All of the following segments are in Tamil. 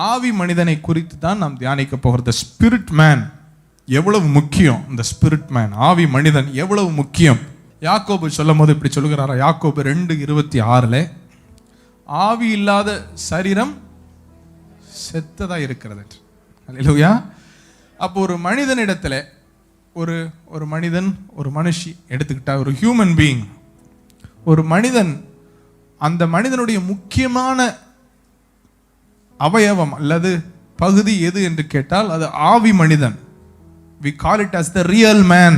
ஆவி மனிதனை குறித்து தான் நாம் தியானிக்க போகிறது. ஸ்பிரிட் மேன் எவ்வளவு முக்கியம், இந்த ஸ்பிரிட் மேன் ஆவி மனிதன் எவ்வளவு முக்கியம். யாக்கோபு சொல்லும் போது இப்படி சொல்லுகிறாரா, யாக்கோபு 2:26 ஆவி இல்லாத சரீரம் செத்ததா இருக்கிறது. அல்லேலூயா. அப்போ ஒரு மனிதனிடத்துல ஒரு மனிதன் ஒரு மனுஷி எடுத்துக்கிட்டா, ஒரு ஹியூமன் பீயிங், ஒரு மனிதன், அந்த மனிதனுடைய முக்கியமான அவயவம் அல்லது பகுதி எது என்று கேட்டால் அது ஆவி மனிதன். we call it as the real man.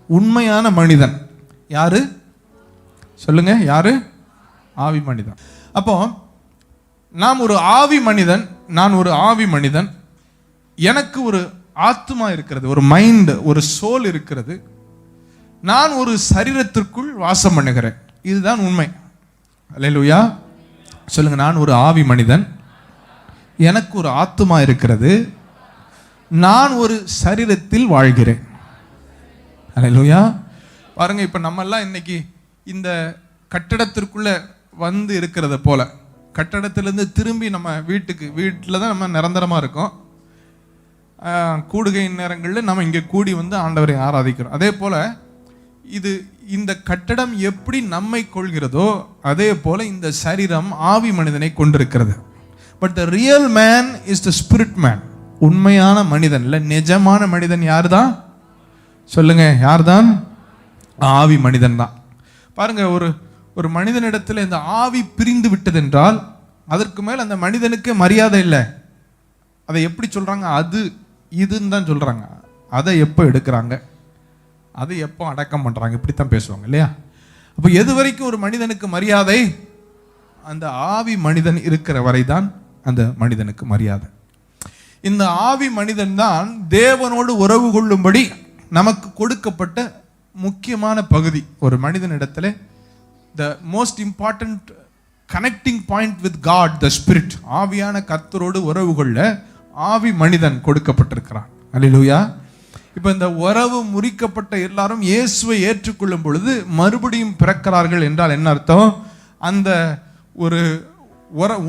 உண்மையான மனிதன் யாரு சொல்லுங்க, யாரு? ஆவி மனிதன். அப்போ நாம் ஒரு ஆவி மனிதன், நான் ஒரு ஆவி மனிதன், எனக்கு ஒரு ஆத்மா இருக்கிறது, ஒரு மைண்ட், ஒரு சோல் இருக்கிறது, நான் ஒரு சரீரத்திற்குள் வாசம் பண்ணுகிறேன். இதுதான் உண்மை. அல்லேலூயா சொல்லுங்க. நான் ஒரு ஆவி மனிதன், எனக்கு ஒரு ஆத்மா இருக்கிறது, நான் ஒரு சரீரத்தில் வாழ்கிறேன். அல்லேலூயா. பாருங்க, இப்ப நம்ம எல்லாம் இன்னைக்கு இந்த கட்டடத்திற்குள்ள வந்து இருக்கிறத போல, கட்டடத்திலிருந்து திரும்பி நம்ம வீட்டில் தான் நம்ம நிரந்தரமா இருக்கோம். கூடுகை நேரங்களில் நம்ம இங்கே கூடி வந்து ஆண்டவரை ஆராதிக்கிறோம். அதே போல இந்த கட்டடம் எப்படி நம்மை கொள்கிறதோ அதே போல இந்த சரீரம் ஆவி மனிதனை கொண்டிருக்கிறது. But the real man is the spirit man. உண்மையான மனிதன் இல்ல, நிஜமான மனிதன் யார் தான் சொல்லுங்க, யார் தான்? ஆவி மனிதன் தான். பாருங்க, ஒரு மனிதனிடத்தில் இந்த ஆவி பிரிந்து விட்டது என்றால் அதற்கு மேல் அந்த மனிதனுக்கு மரியாதை இல்லை. அதை எப்படி சொல்றாங்க? அது இதுன்னு தான் சொல்றாங்க. அதை எப்போ எடுக்கிறாங்க, அதை எப்போ அடக்கம் பண்றாங்க, இப்படித்தான் பேசுவாங்க இல்லையா? அப்போ எது வரைக்கும் ஒரு மனிதனுக்கு மரியாதை? அந்த ஆவி மனிதன் இருக்கிற வரைதான் அந்த மனிதனுக்கு மரியாதை. இந்த ஆவி மனிதன் தான் தேவனோடு உறவு கொள்ளும்படி நமக்கு கொடுக்கப்பட்ட முக்கியமான பகுதி. ஒரு மனிதனிடத்தில் the most important connecting point with God, the spirit, ஆவியான கர்த்தரோடு உறவு கொள்ள ஆவி மனிதன் கொடுக்கப்பட்டிருக்கிறான். அல்லேலூயா. இப்போ இந்த உறவு முறிக்கப்பட்ட எல்லாரும் இயேசுவை ஏற்றுக்கொள்ளும் பொழுது மறுபடியும் பிறக்கிறார்கள் என்றால் என்ன அர்த்தம்? அந்த ஒரு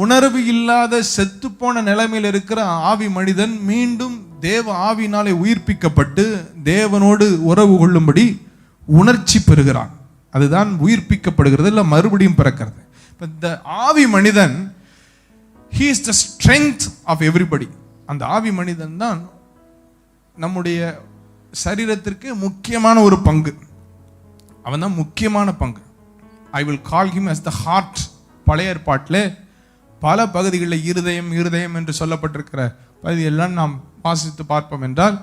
உணர்வு இல்லாத செத்துப்போன நிலைமையில் இருக்கிற ஆவி மனிதன் மீண்டும் தேவ ஆவினாலே உயிர்ப்பிக்கப்பட்டு தேவனோடு உறவு கொள்ளும்படி உணர்ச்சி பெறுகிறான். அதுதான் உயிர்ப்பிக்கப்படுகிறது, இல்லை மறுபடியும் பிறக்கிறது. இந்த ஆவி மனிதன் he is the strength of everybody. அந்த ஆவி மனிதன் தான் நம்முடைய சரீரத்திற்கு முக்கியமான ஒரு பங்கு. அவன் தான் முக்கியமான பங்கு. I will call him as the heart. பழைய ஏற்பாட்டில் பல பகுதிகளில் இருதயம் என்று சொல்லப்பட்டிருக்கிற பகுதியெல்லாம் நாம் வாசித்து பார்ப்போம் என்றால்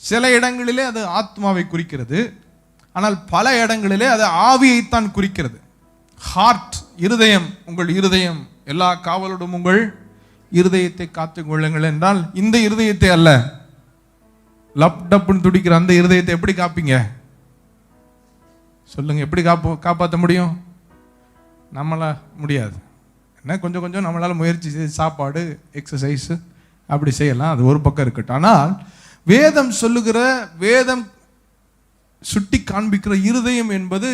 சில இடங்களிலே அது ஆத்மாவை குறிக்கிறது, ஆனால் பல இடங்களிலே அது ஆவியைத்தான் குறிக்கிறது. ஹார்ட், இருதயம், உங்கள் இருதயம் எல்லா காவலோடும் உங்கள் இருதயத்தை காத்துக் கொள்ளுங்கள் என்றால் இந்த இருதயத்தை அல்ல, லப்டப்புன்னு துடிக்கிற அந்த இருதயத்தை எப்படி காப்பீங்க சொல்லுங்க? எப்படி காப்பாற்ற முடியும்? நம்மளா முடியாது. என்ன, கொஞ்சம் நம்மளால முயற்சி செய்து சாப்பாடு, எக்ஸசைஸ் அப்படி செய்யலாம், அது ஒரு பக்கம் இருக்கட்டும். ஆனால் வேதம் சொல்லுகிற, வேதம் சுட்டி காண்பிக்கிற இருதயம் என்பது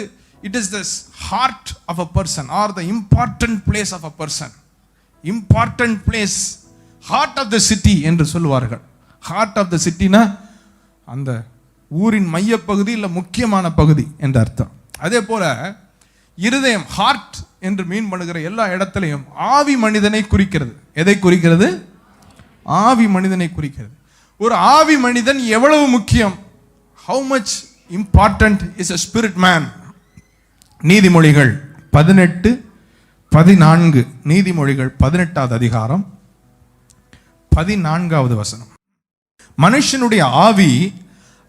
it is the heart of a person or the important place of a person. important place, heart of the city என்று சொல்வார்கள். heart of the city னா அந்த ஊரின் மைய பகுதி இல்ல முக்கியமான பகுதி என்ற அர்த்தம். அதே போல இருதயம், ஹார்ட் என்று மீன் பண்ணுகிற எல்லா இடத்திலையும் ஆவி மனிதனை குறிக்கிறது. எதை குறிக்கிறது? ஆவி மனிதனை குறிக்கிறது. ஒரு ஆவி மனிதன் எவ்வளவு முக்கியம், how much important is a spirit man. நீதிமொழிகள் 18:14, நீதிமொழிகள் 18வது அதிகாரம் 14வது வசனம். மனுஷனுடைய ஆவி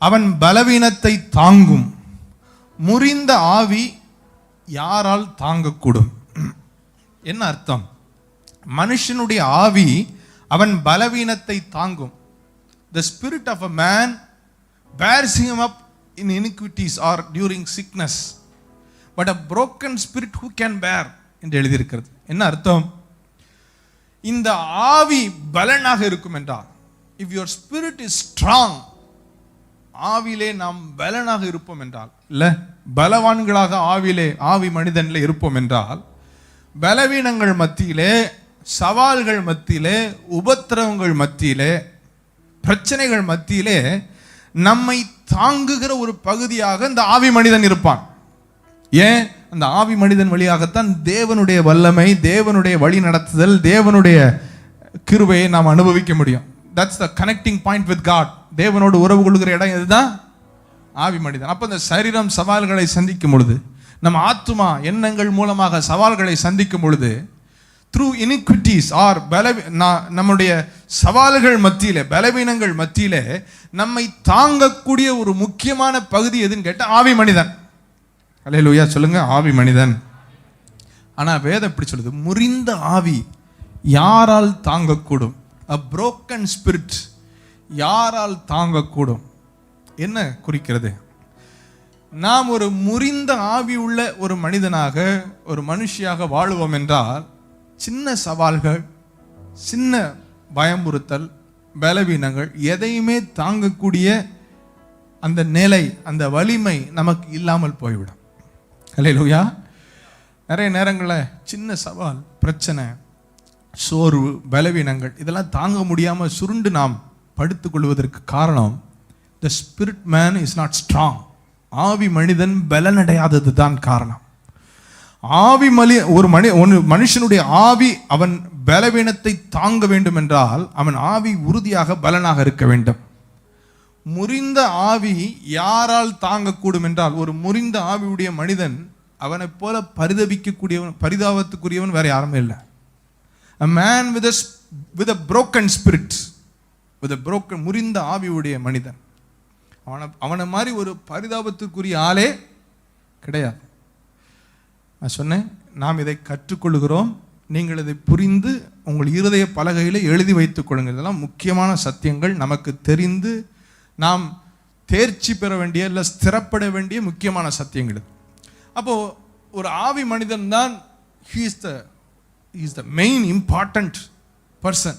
அவன் பலவீனத்தை தாங்கும், முறிந்த ஆவி யாரால் தாங்கக்கூடும்? என்ன அர்த்தம்? மனுஷனுடைய ஆவி அவன் பலவீனத்தை தாங்கும். The spirit of a man bears him up in iniquities or during sickness, but a broken spirit who can bear என்று எழுதியிருக்கிறது. என்ன அர்த்தம்? இந்த ஆவி பலனாக இருக்கும் என்றால், if your spirit is strong, ஆவிலே நாம் பலனாக இருப்போம் என்றால், இல்ல பலவான்களாக ஆவி மனிதனில் இருப்போம் என்றால், பலவீனங்கள் மத்தியிலே சவால்கள் மத்தியிலே, உபத்திரவங்கள் மத்தியிலே, பிரச்சனைகள் மத்தியிலே நம்மை தாங்குகிற ஒரு பகுதியாக இந்த ஆவி மனிதன் இருப்பான். ஏன்? அந்த ஆவி மனிதன் வழியாகத்தான் தேவனுடைய வல்லமை, தேவனுடைய வழி நடத்துதல், தேவனுடைய கிருபையை நாம் அனுபவிக்க முடியும். That's the connecting point with God. தேவனோடு உறவு கொள்கிற இடம் இதுதான் ஆவி மனிதன். அப்போ இந்த சரீரம் சவால்களை சந்திக்கும் பொழுது, நம்ம ஆத்துமா எண்ணங்கள் மூலமாக சவால்களை சந்திக்கும் பொழுது, த்ரூ இனிக்விட்டிஸ் ஆர் நம்முடைய சவால்கள் மத்தியிலே, பலவீனங்கள் மத்தியிலே நம்மை தாங்கக்கூடிய ஒரு முக்கியமான பகுதி எதுன்னு கேட்டால் ஆவி மனிதன். அல்லேலூயா சொல்லுங்க, ஆவி மனிதன். ஆனால் வேதம் எப்படி சொல்லுது? முறிந்த ஆவி யாரால் தாங்கக்கூடும்? A broken spirit யாரால் தாங்கக்கூடும்? என்ன குறிக்கிறது? நாம் ஒரு முறிந்த ஆவி உள்ள ஒரு மனிதனாக, ஒரு மனுஷியாக வாழுவோம் என்றால், சின்ன சவால்கள், சின்ன பயமுறுத்தல், பலவீனங்கள் எதையுமே தாங்கக்கூடிய அந்த நிலை, அந்த வலிமை நமக்கு இல்லாமல் போய்விடும். அல்லேலூயா. நிறைய நேரங்களில் சின்ன சவால், பிரச்சனை, சோர்வு, பலவீனங்கள் இதெல்லாம் தாங்க முடியாமல் சுருண்டு நாம் படுத்துக் கொள்வதற்கு காரணம், the spirit man is not strong. ஆவி மனிதன் பலனடையாதது தான் காரணம். ஆவி ஒரு மனுஷனுடைய ஆவி அவன் பலவீனத்தை தாங்க வேண்டும் என்றால் அவன் ஆவி உறுதியாக பலனாக இருக்க வேண்டும். முறிந்த ஆவி யாரால் தாங்கக்கூடும் என்றால், ஒரு முறிந்த ஆவியுடைய மனிதன் அவனை போல பரிதபிக்கக்கூடியவன், பரிதாபத்துக்குரியவன் வேற யாருமே இல்லை. A man with a broken spirit, with a broken, முறிந்த ஆவியுடைய மனிதன், அவனை மாதிரி ஒரு பரிதாபத்துக்குரிய ஆளே கிடையாது. நான் சொன்னேன், நாம் இதை கற்றுக்கொள்கிறோம், நீங்கள் இதை புரிந்து உங்கள் இருதய பலகையில் எழுதி வைத்துக் கொள்ளுங்கள். இதெல்லாம் முக்கியமான சத்தியங்கள், நமக்கு தெரிந்து நாம் தேர்ச்சி பெற வேண்டிய, இல்லை ஸ்திரப்பட வேண்டிய முக்கியமான சத்தியங்கள். அப்போ ஒரு ஆவி மனிதன் தான் he is the main important person,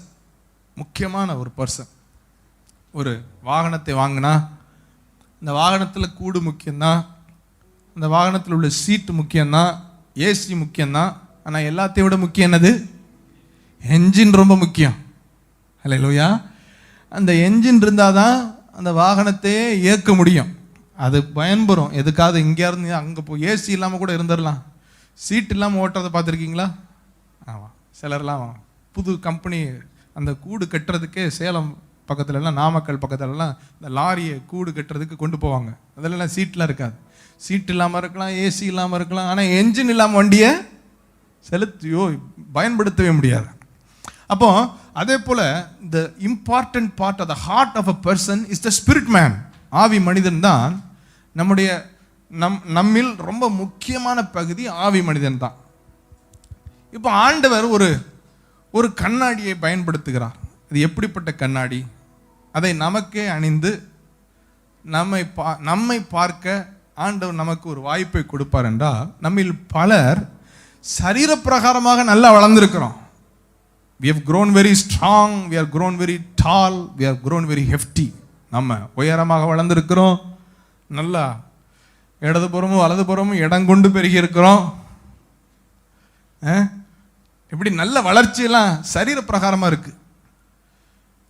முக்கியமான ஒரு பர்சன். ஒரு வாகனத்தை வாங்கினா இந்த வாகனத்தில் கூடு முக்கியம்தான், அந்த வாகனத்தில் உள்ள சீட்டு முக்கியம்தான், ஏசி முக்கியம்தான். ஆனால் எல்லாத்தையும் விட முக்கியம் என்னது? என்ஜின் ரொம்ப முக்கியம். அல்லேலூயா. அந்த என்ஜின் இருந்தால் தான் அந்த வாகனத்தையே இயக்க முடியும். அது பயன்பெறும். எதுக்காவது இங்கே இருந்து அங்கே போய் ஏசி இல்லாமல் கூட இருந்துடலாம். சீட் இல்லாமல் ஓட்டுறதை பார்த்துருக்கீங்களா? ஆமாம். சிலர்லாம் புது கம்பெனி அந்த கூடு கட்டுறதுக்கே சேலம் பக்கத்துலலாம், நாமக்கல் பக்கத்துலலாம் இந்த லாரியை கூடு கட்டுறதுக்கு கொண்டு போவாங்க. அதிலலாம் சீட்லாம் இருக்காது. சீட் இல்லாமல் இருக்கலாம், ஏசி இல்லாமல் இருக்கலாம், ஆனால் என்ஜின் இல்லாமல் வண்டியை பயன்படுத்தவே முடியாது. அப்போ அதே போல் the important part of the heart of a person is the spirit man. ஆவி மனிதன் தான் நம்முடைய நம்மில் ரொம்ப முக்கியமான பகுதி ஆவி மனிதன் தான். இப்போ ஆண்டவர் ஒரு கண்ணாடியை பயன்படுத்துகிறார். அது எப்படிப்பட்ட கண்ணாடி? அதை நமக்கே அணிந்து நம்மை பார்க்க ஆண்டவர் நமக்கு ஒரு வாய்ப்பை கொடுப்பார் என்றால், நம்மில் பலர் சரீர பிரகாரமாக நல்லா வளர்ந்துருக்கிறோம். we have grown very strong, we have grown very tall, we have grown very hefty. நம்ம உயரமாக வளர்ந்துருக்கிறோம், நல்லா இடதுபுறமும் வலதுபுறமும் இடம் கொண்டு பெருகி இருக்கிறோம். இப்படி நல்ல வளர்ச்சியெல்லாம் சரீர பிரகாரமாக இருக்கு.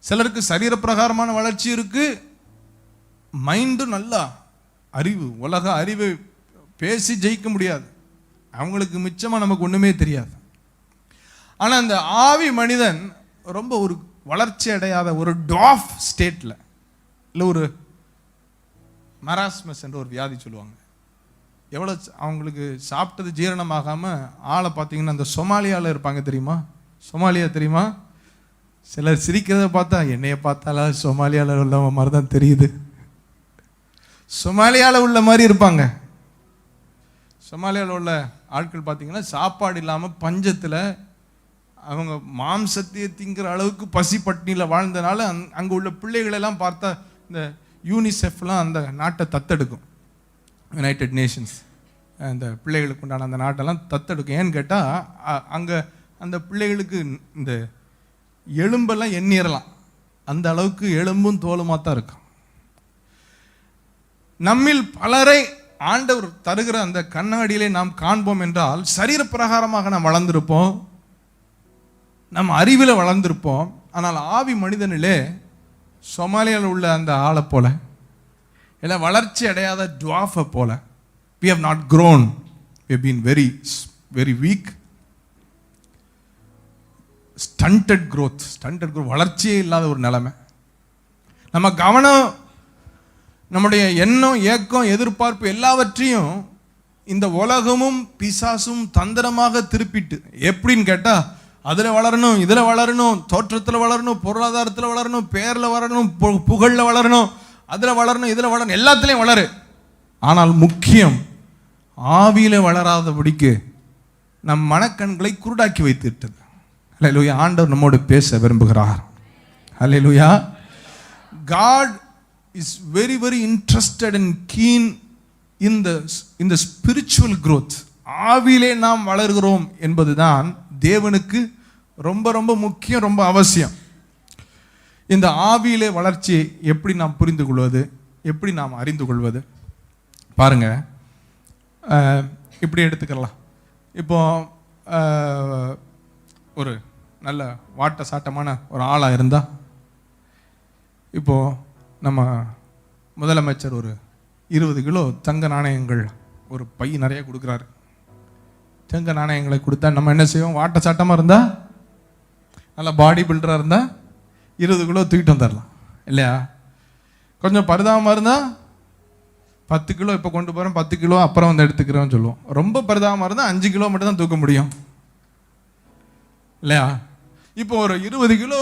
சிலருக்கு சரீர பிரகாரமான வளர்ச்சி இருக்கு, மைண்டும் நல்லா அறிவு, உலக அறிவை பேசி ஜெயிக்க முடியாது, அவங்களுக்கு மிச்சமாக நமக்கு ஒன்றுமே தெரியாது. ஆனால் அந்த ஆவி மனிதன் ரொம்ப ஒரு வளர்ச்சி அடையாத ஒரு டாஃப் ஸ்டேட்டில், இல்லை ஒரு மராஸ்மஸ் என்ற ஒரு வியாதி சொல்லுவாங்க. எவ்வளோ அவங்களுக்கு சாப்பிட்டது ஜீரணமாகாமல் ஆளை பார்த்தீங்கன்னா அந்த சொமாலியாவில் இருப்பாங்க தெரியுமா? சொமாலியா தெரியுமா? சிலர் சிரிக்கிறத பார்த்தா என்னைய பார்த்தாலா சொமாலியாவில் உள்ள மாதிரி தான் தெரியுது. சொமாலியாவில் உள்ள மாதிரி இருப்பாங்க. சொமாலியாவில் உள்ள ஆட்கள் பார்த்தீங்கன்னா சாப்பாடு இல்லாமல் பஞ்சத்தில் அவங்க மாம்சத்தையே திங்கிற அளவுக்கு பசி பட்டினியில் வாழ்ந்தனால அங்கே உள்ள பிள்ளைகளெல்லாம் பார்த்தா இந்த யூனிசெஃப்லாம் அந்த நாட்டை தத்தெடுக்கும். யுனைடெட் நேஷன்ஸ் அந்த பிள்ளைகளுக்கு உண்டான அந்த நாட்டெல்லாம் தத்தெடுக்கும். ஏன்னு கேட்டால் அங்கே அந்த பிள்ளைகளுக்கு இந்த எலும்பெல்லாம் எண்ணிடலாம், அந்த அளவுக்கு எலும்பும் தோலுமாக தான் இருக்கும். நம்மில் பலரை ஆண்டவர் தருகிற அந்த கண்ணாடியிலே நாம் காண்போம் என்றால், சரீர பிரகாரமாக நாம் வளர்ந்திருப்போம், நம்ம அறிவில் வளர்ந்துருப்போம், ஆனால் ஆவி மனிதனிலே சொமாலியாவில் உள்ள அந்த ஆளை போல, இல்லை வளர்ச்சி அடையாத டுவாஃபை போல, we have not grown, we have been very very weak, stunted growth, வளர்ச்சியே இல்லாத ஒரு நிலைமை. நம்ம கவனம், நம்முடைய எண்ணம், ஏக்கம், எதிர்பார்ப்பு எல்லாவற்றையும் இந்த உலகமும் பிசாசும் தந்திரமாக திருப்பிட்டு, எப்படின்னு கேட்டா அதில் வளரணும், இதில் வளரணும், தோற்றத்தில் வளரணும், பொருளாதாரத்தில் வளரணும், பேரில் வளரணும், புகழில் வளரணும், அதில் வளரணும், இதில் வளரணும், எல்லாத்துலேயும் வளரு. ஆனால் முக்கியம், ஆவியில வளராதபடிக்கு நம் மனக்கண்களை குருடாக்கி வைத்து விட்டது. அல்லேலூயா. ஆண்டவர் நம்மோடு பேச விரும்புகிறார். அல்லேலூயா. God is very very interested and keen in the spiritual growth. ஆவியிலே நாம் வளர்கிறோம் என்பதுதான் தேவனுக்கு ரொம்ப ரொம்ப முக்கியம், ரொம்ப அவசியம். இந்த ஆவியிலே வளர்ச்சியை எப்படி நாம் புரிந்து கொள்வது, எப்படி நாம் அறிந்து கொள்வது? பாருங்க, இப்படி எடுத்துக்கலாம். இப்போ ஒரு நல்ல வாட்ட சாட்டமான ஒரு ஆளாக இருந்தால், இப்போ நம்ம முதலமைச்சர் ஒரு 20 கிலோ தங்க நாணயங்கள் ஒரு பை நிறைய கொடுக்குறாரு. தங்க நாணயங்களை கொடுத்தா நம்ம என்ன செய்வோம்? வாட்ட சாட்டமாக இருந்தால், நல்லா பாடி பில்டராக இருந்தால் 20 கிலோ தூக்கிட்டு வந்துடலாம் இல்லையா? கொஞ்சம் பரிதாபமாக இருந்தால் 10 கிலோ இப்போ கொண்டு போகிறோம், 10 கிலோ அப்புறம் வந்து எடுத்துக்கிறோம்னு சொல்லுவோம். ரொம்ப பரிதாபமாக இருந்தால் 5 கிலோ மட்டும் தான் தூக்க முடியும் இல்லையா? இப்போ ஒரு 20 கிலோ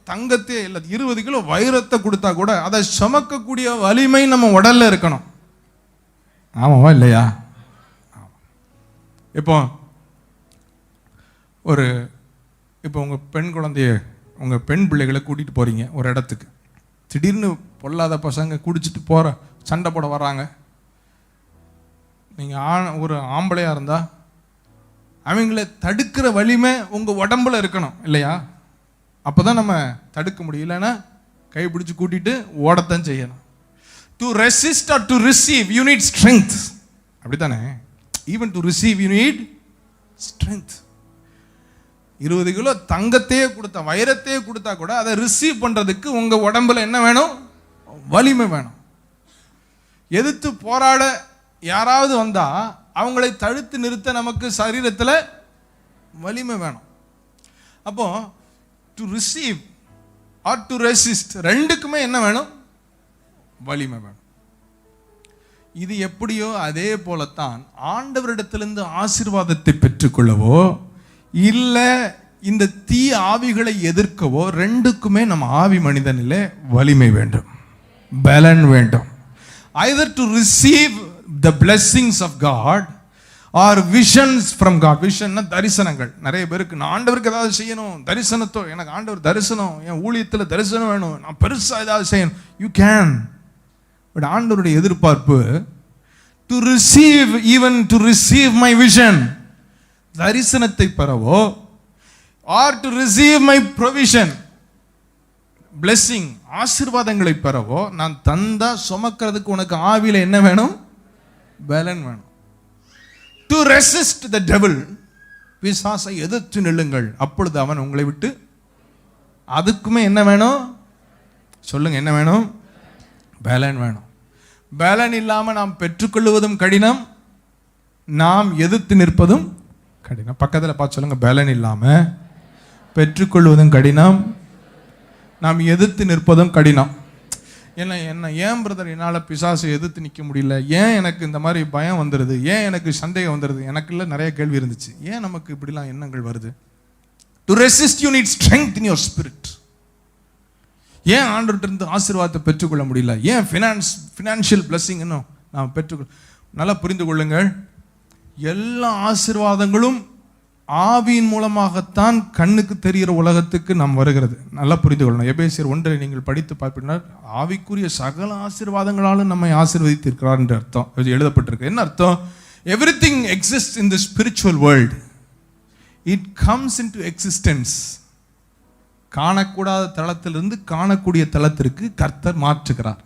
தங்கத்தே இல்லை, 20 கிலோ வைரத்தை கொடுத்தா கூட அதை சுமக்கக்கூடிய வலிமை நம்ம உடல்ல இருக்கணும். ஆமாவா இல்லையா? இப்போ உங்கள் பெண் குழந்தைய, உங்கள் பெண் பிள்ளைகளை கூட்டிகிட்டு போகிறீங்க ஒரு இடத்துக்கு. திடீர்னு பொல்லாத பசங்க குடிச்சிட்டு சண்டை போட வர்றாங்க. நீங்கள் ஒரு ஆம்பளையாக இருந்தால் அவங்கள தடுக்கிற வலிமை உங்கள் உடம்புல இருக்கணும் இல்லையா? அப்போ தான் நம்ம தடுக்க முடியும். இல்லைன்னா கைப்பிடிச்சு கூட்டிகிட்டு ஓடத்தான் செய்யணும். To resist or to receive you need strength. அப்படி தானே? Even to receive you need strength. 20 kilo தங்கத்தையே கொடுத்தா, வைரத்தையே கொடுத்தா கூட அதை ரிசீவ் பண்ணுறதுக்கு உங்கள் உடம்புல என்ன வேணும்? வலிமை வேணும். எதிர்த்து போராட யாராவது வந்தால் அவங்களை தடுத்து நிறுத்த நமக்கு சரீரத்தில் வலிமை வேணும். அப்போ to receive or to resist ரெண்டுக்குமே என்ன வேணும்? வலிமை வேணும். இது எப்படியோ அதே போலத்தான் ஆண்டவரிடத்திலிருந்து ஆசீர்வாதத்தை பெற்றுக்கொள்ளவோ இல்லை இந்த தீ ஆவிகளை எதிர்க்கவோ ரெண்டுக்குமே நம்ம ஆவி மனிதனிலே வலிமை வேண்டும், பலன் வேண்டும். Either to receive the blessings of God or visions from God. விஷன்னா தரிசனங்கள். நிறைய பேருக்கு நான் ஆண்டவருக்கு ஏதாவது செய்யணும், தரிசனத்தோ எனக்கு ஆண்டவர் தரிசனம், என் ஊழியத்தில் தரிசனம் வேணும், நான் பெருசாக ஏதாவது செய்யணும். You can. பட் ஆண்டவருடைய எதிர்பார்ப்பு to receive, even to receive my vision, தரிசனத்தை பெறவோ, or to receive my provision, blessing, ஆசீர்வாதங்களை பெறவோ, நான் தந்தா சுமக்கிறதுக்கு உனக்கு ஆவியில என்ன வேணும்? பலன் வேணும். டு ரெசிஸ்ட் த டெவில், பிசாசை எதிர்த்து நில்லுங்கள், அப்பொழுது அவன் உங்களை விட்டு. அதுக்குமே என்ன வேணும்? சொல்லுங்க, என்ன வேணும்? பலன் வேணும். பலன் இல்லாமல் நாம் பெற்றுக்கொள்வதும் கடினம், நாம் எதிர்த்து நிற்பதும் கடினம். பக்கத்தில் பார்த்து சொல்லுங்க, பலன் இல்லாமல் பெற்றுக்கொள்வதும் கடினம், நாம் எதிர்த்து நிற்பதும் கடினம். ஏன் பிரதர் என்னால் பிசாசை எதிர்த்து நிற்க முடியல? ஏன் எனக்கு இந்த மாதிரி பயம் வந்துடுது? ஏன் எனக்கு சந்தேகம் வந்துடுது? எனக்கு இல்லை, நிறைய கேள்வி இருந்துச்சு. ஏன் நமக்கு இப்படிலாம் எண்ணங்கள் வருது? To resist you need strength in your spirit. ஏன் ஆண்டவர்கிட்ட ஆசீர்வாதத்தை பெற்றுக்கொள்ள முடியல? ஏன் ஃபினான்ஷியல் பிளஸிங் இன்னும் நாம் பெற்றுக்கொள்ள? நல்லா புரிந்து கொள்ளுங்கள், எல்லா ஆசீர்வாதங்களும் ஆவியின் மூலமாகத்தான் கண்ணுக்கு தெரிகிற உலகத்துக்கு நாம் வருகிறது. நல்லா புரிந்து கொள்ளணும். எபேசியர் 1 நீங்கள் படித்து பார்ப்பீங்கன்னா ஆவிக்குரிய சகல ஆசீர்வாதங்களாலும் நம்மை ஆசீர்வதித்திருக்கிறார் என்று அர்த்தம் எழுதப்பட்டிருக்கு. என்ன அர்த்தம்? Everything exists in the spiritual world. It comes into existence. காணக்கூடாத தளத்திலிருந்து காணக்கூடிய தளத்திற்கு கர்த்தர் மாற்றுகிறார்,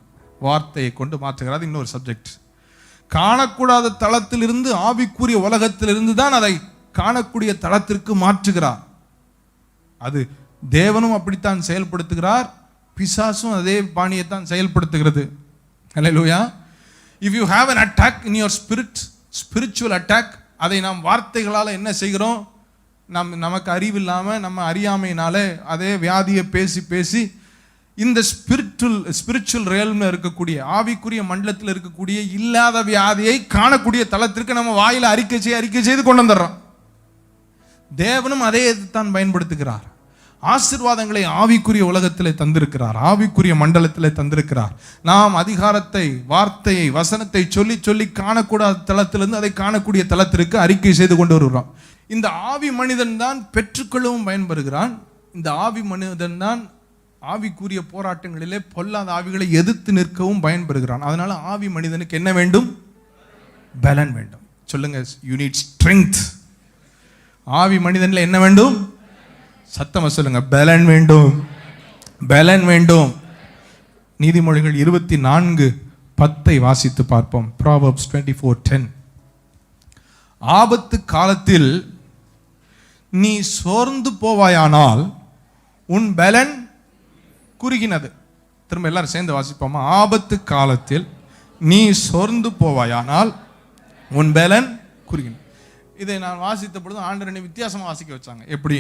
வார்த்தையை கொண்டு மாற்றுகிறார். இன்னொரு சப்ஜெக்ட். காணக்கூடாத தளத்திலிருந்து ஆவிக்குரிய உலகத்திலிருந்து தான் அதை காணக்கூடிய தளத்திற்கு மாற்றுகிறார். அது தேவனும் அப்படித்தான் செயல்படுத்துகிறார், பிசாசும் அதே பாணியைத்தான் செயல்படுத்துகிறது. Hallelujah. If you have an attack in your spirit, spiritual attack, அதை நாம் வார்த்தைகளால் என்ன செய்கிறோம், நமக்கு அறிவில்லாமல் நம்ம அறியாமையினால அதே வியாதியை பேசி பேசி இந்த ஸ்பிரிச்சுவல் ரியல்மில் இருக்கக்கூடிய ஆவிக்குரிய மண்டலத்தில் இருக்கக்கூடிய இல்லாத வியாதியை காணக்கூடிய தளத்திற்கு நம்ம வாயில அறிக்கை செய்து கொண்டு வந்துடுறோம். தேவனும் அதே தான் பயன்படுத்துகிறார். ஆசீர்வாதங்களை ஆவிக்குரிய உலகத்தில் தந்திருக்கிறார், ஆவிக்குரிய மண்டலத்தில் தந்திருக்கிறார். நாம் அதிகாரத்தை, வார்த்தையை, வசனத்தை சொல்லி சொல்லி காணக்கூடாத தளத்திலிருந்து அதை காணக்கூடிய தளத்திற்கு அறிக்கை செய்து கொண்டு வருகிறோம். இந்த ஆவி மனிதன் தான் பெற்றுக்கொள்ளவும் பயன்பெறுகிறான். இந்த ஆவி மனிதன் தான் ஆவிக்குரிய போராட்டங்களிலே பொல்லாத ஆவிகளை எதிர்த்து நிற்கவும் பயன்பெறுகிறான். அதனால ஆவி மனிதனுக்கு என்ன வேண்டும்? பலன் வேண்டும். சொல்லுங்க, யூ நீட் ஸ்ட்ரெங்த். ஆவி மனிதனில் என்ன வேண்டும்? சத்தமா சொல்லுங்க, பலன் வேண்டும், பலன் வேண்டும். நீதிமொழிகள் 24:10 வாசித்து பார்ப்போம். Proverbs 24:10. ஆபத்து காலத்தில் நீ சோர்ந்து போவாயானால் உன் பலன் குறுகினது. திரும்ப எல்லாரும் சேர்ந்து வாசிப்போமா? ஆபத்து காலத்தில் நீ சோர்ந்து போவாயானால் உன் பலன் குறுகினது. இதை நான் வாசித்த பொழுது ஆண்டவர் என்னை வித்தியாசமாக வாசிக்க வச்சாங்க. எப்படி?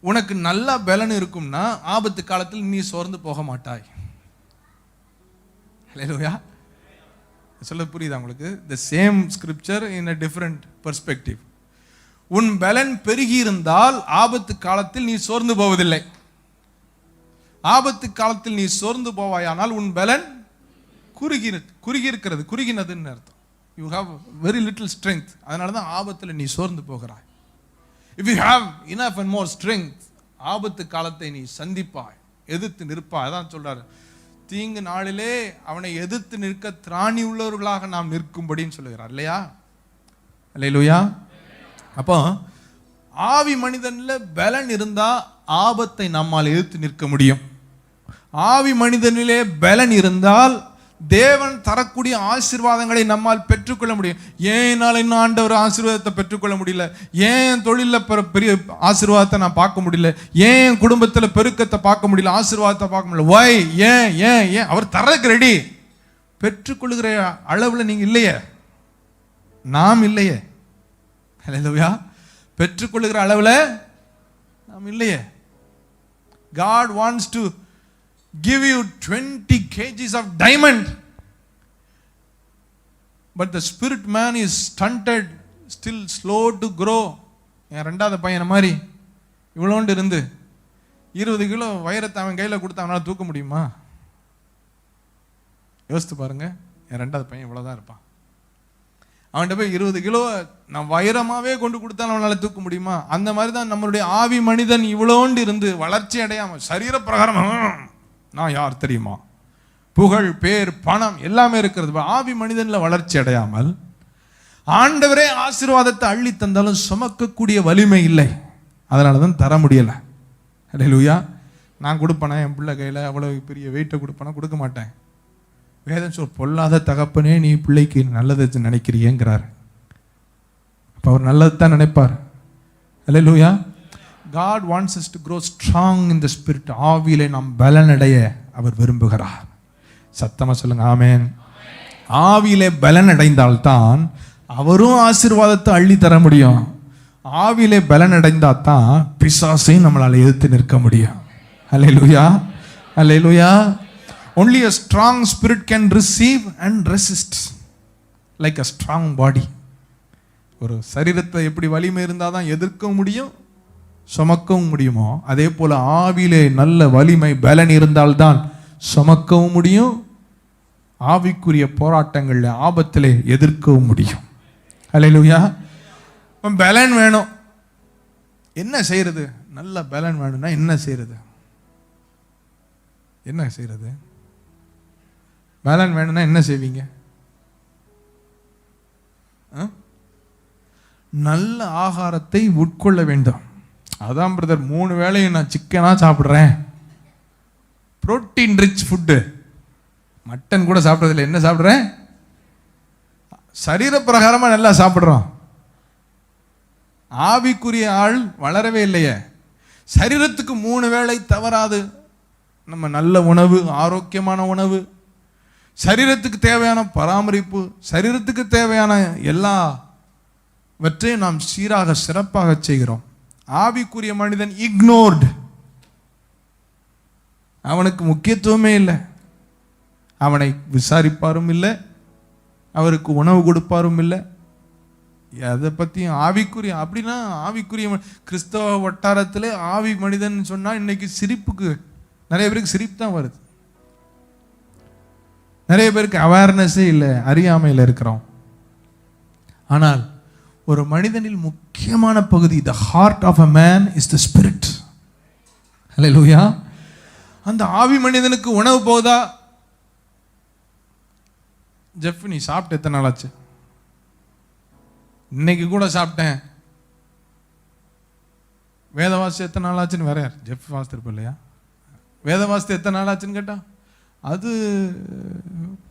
உனக்கு நல்ல பலன் இருக்கும்னா ஆபத்து காலத்தில் நீ சோர்ந்து போக மாட்டாய். ஹல்லேலூயா. சொல்ல புரியுதா உங்களுக்கு? the same scripture in a different perspective. உன் பலன் பெருகி இருந்தால் ஆபத்து காலத்தில் நீ சோர்ந்து போவதில்லை. ஆபத்து காலத்தில் நீ சோர்ந்து போவாயானால் உன் பலன் குறுகி இருக்கிறது, குறுகினதுன்னு அர்த்தம். you have very little strength. அதனால தான் ஆபத்தில் நீ சோர்ந்து போகிறாய். if you have enough and more strength, ஆபத்து காலத்தை நீ சந்திப்பாய், எதிர்த்து நிற்பாய். அதான் சொல்றாரு, தீங்கு நாளிலே அவனை எதிர்த்து நிற்க திராணி உள்ளவர்களாக நாம் நிற்கும்படின்னு சொல்லுகிறார் இல்லையா? அல்லேலூயா. அப்போ ஆவி மனிதன்ல பலன் இருந்தா ஆபத்தை நம்மால் எதிர்த்து நிற்க முடியும். ஆவி மனிதனிலே பலன் இருந்தால் தேவன் தரக்கூடிய ஆசீர்வாதங்களை நம்மால் பெற்றுக்கொள்ள முடியும். ஏனால் இன்னும் ஆண்டவர் ஆசீர்வாதத்தை பெற்றுக்கொள்ள முடியல? ஏன் தொழிலில் பெரிய ஆசீர்வாதத்தை நான் பார்க்க முடியல? ஏன் குடும்பத்தில் பெருக்கத்தை பார்க்க முடியல, ஆசீர்வாதத்தை பார்க்க முடியல? ஒய்? ஏன் ஏன் ஏன்? அவர் தரதுக்கு ரெடி. பெற்றுக்கொள்ளுகிற அளவில் நீங்கள் இல்லையே, நாம் இல்லையே. ஹல்லேலூயா. பெற்றுக்கொள்ளுகிற அளவில் நாம் இல்லையே. God wants to give you 20 kgs of diamond, but the spirit man is stunted, still slow to grow. என் ரெண்டாவது பையனை மாதிரி இவ்வளோண்டு இருந்து 20 கிலோ வைரத்தை அவன் கையில் கொடுத்தா அவனால் தூக்க முடியுமா? யோசித்து பாருங்க. என் ரெண்டாவது பையன் இவ்வளோதான் இருப்பான். அவன்கிட்ட போய் 20 கிலோ நான் வைரமாவே கொண்டு கொடுத்தாலும் அவனால் தூக்க முடியுமா? அந்த மாதிரி தான் நம்மளுடைய ஆவி மனிதன் இவ்வளோண்டு இருந்து வளர்ச்சி அடையாமல் சரீர பிரகாரம் நான் யார் தெரியுமா, புகழ், பேர், பணம் எல்லாமே இருக்கிறது. ஆவி மனிதன்ல வளர்ச்சி அடையாமல் ஆண்டவரே ஆசீர்வாதத்தை அள்ளி தந்தாலும் சுமக்கக்கூடிய வலிமை இல்லை. அதனால தான் தர முடியலை. ஹல்லேலூயா. நான் கொடுப்பேனா என் பிள்ளை கையில் அவ்வளோ பெரிய வெயிட்டை கொடுப்பேனா? கொடுக்க மாட்டேன். வேதம் சொல், பொல்லாத தகப்பனே நீ பிள்ளைக்கு நல்லது நினைக்கிறியேங்கிறார். அப்போ அவர் நல்லது தான் நினைப்பார். ஹல்லேலூயா. God wants us to grow strong in the spirit. ஆவியிலே நாம் பலனடைய அவர் விரும்புகிறார். சத்தமா சொல்லுங்க ஆமென். ஆவியிலே பலன் அடைந்தால்தான் அவரும் ஆசீர்வாதத்தை அள்ளி தர முடியும். ஆவியிலே பலன் அடைந்தால் தான் பிசாசையும் நம்மளால எதிர்த்து நிற்க முடியும். ஹல்லேலூயா. ஹல்லேலூயா. Only a strong spirit can receive and resist like a strong body. ஒரு சரீரத்தை எப்படி வலிமை இருந்தால் தான் எதிர்க்க முடியும், சுமக்கவும் முடியுமோ, அதே போல ஆவியிலே நல்ல வலிமை பலன் இருந்தால்தான் சுமக்கவும் முடியும், ஆவிக்குரிய போராட்டங்களில் ஆபத்திலே எதிர்க்கவும் முடியும். ஹல்லேலூயா. பலன் வேணும். என்ன செய்யறது? நல்ல பலன் வேணும்னா என்ன செய்யறது? என்ன செய்யறது? பலன் வேணும்னா என்ன செய்வீங்க? நல்ல ஆகாரத்தை உட்கொள்ள வேண்டும். அதான் பிரதர் 3 வேளையும் நான் சிக்கனா சாப்பிட்றேன், புரோட்டீன் ரிச் ஃபுட்டு. மட்டன் கூட சாப்பிட்றதில்லை, என்ன சாப்பிட்றேன்? சரீர பிரகாரமாக நல்லா சாப்பிட்றோம். ஆவிக்குரிய ஆள் வளரவே இல்லையே. சரீரத்துக்கு 3 வேளை தவறாது நம்ம நல்ல உணவு, ஆரோக்கியமான உணவு, சரீரத்துக்கு தேவையான பராமரிப்பு, சரீரத்துக்கு தேவையான எல்லாவற்றையும் நாம் சீராக சிறப்பாக செய்கிறோம். ஆவிக்குரிய மனிதன் இக்னோர்டு, அவனுக்கு முக்கியத்துவமே இல்லை. அவனை விசாரிப்பாரும் இல்லை, அவருக்கு உணவு கொடுப்பாரும் இல்லை. அதை பற்றியும் ஆவிக்குரிய அப்படின்னா ஆவிக்குரிய கிறிஸ்தவ வட்டாரத்தில் ஆவி மனிதன் சொன்னால் இன்னைக்கு சிரிப்புக்கு நிறைய பேருக்கு சிரிப்பு தான் வருது. நிறைய பேருக்கு அவேர்னஸே இல்லை, அறியாமையில் இருக்கிறோம். ஆனால் ஒரு மனிதனில் முக்கியமான பகுதி, the heart of a man is the spirit. Hallelujah. அந்த ஆவி மனிதனுக்கு உணவு போதா? ஜெஃப், நீ சாப்பிட்டு எத்தனை நாள் ஆச்சு? இன்னைக்கு கூட சாப்பிட்டேன். வேதவாசி எத்தனை நாள் ஆச்சுன்னு வேற யார்? ஜெஃப் வாசித்திருப்ப இல்லையா? வேதவாசி எத்தனை நாள் ஆச்சுன்னு கேட்டா, அது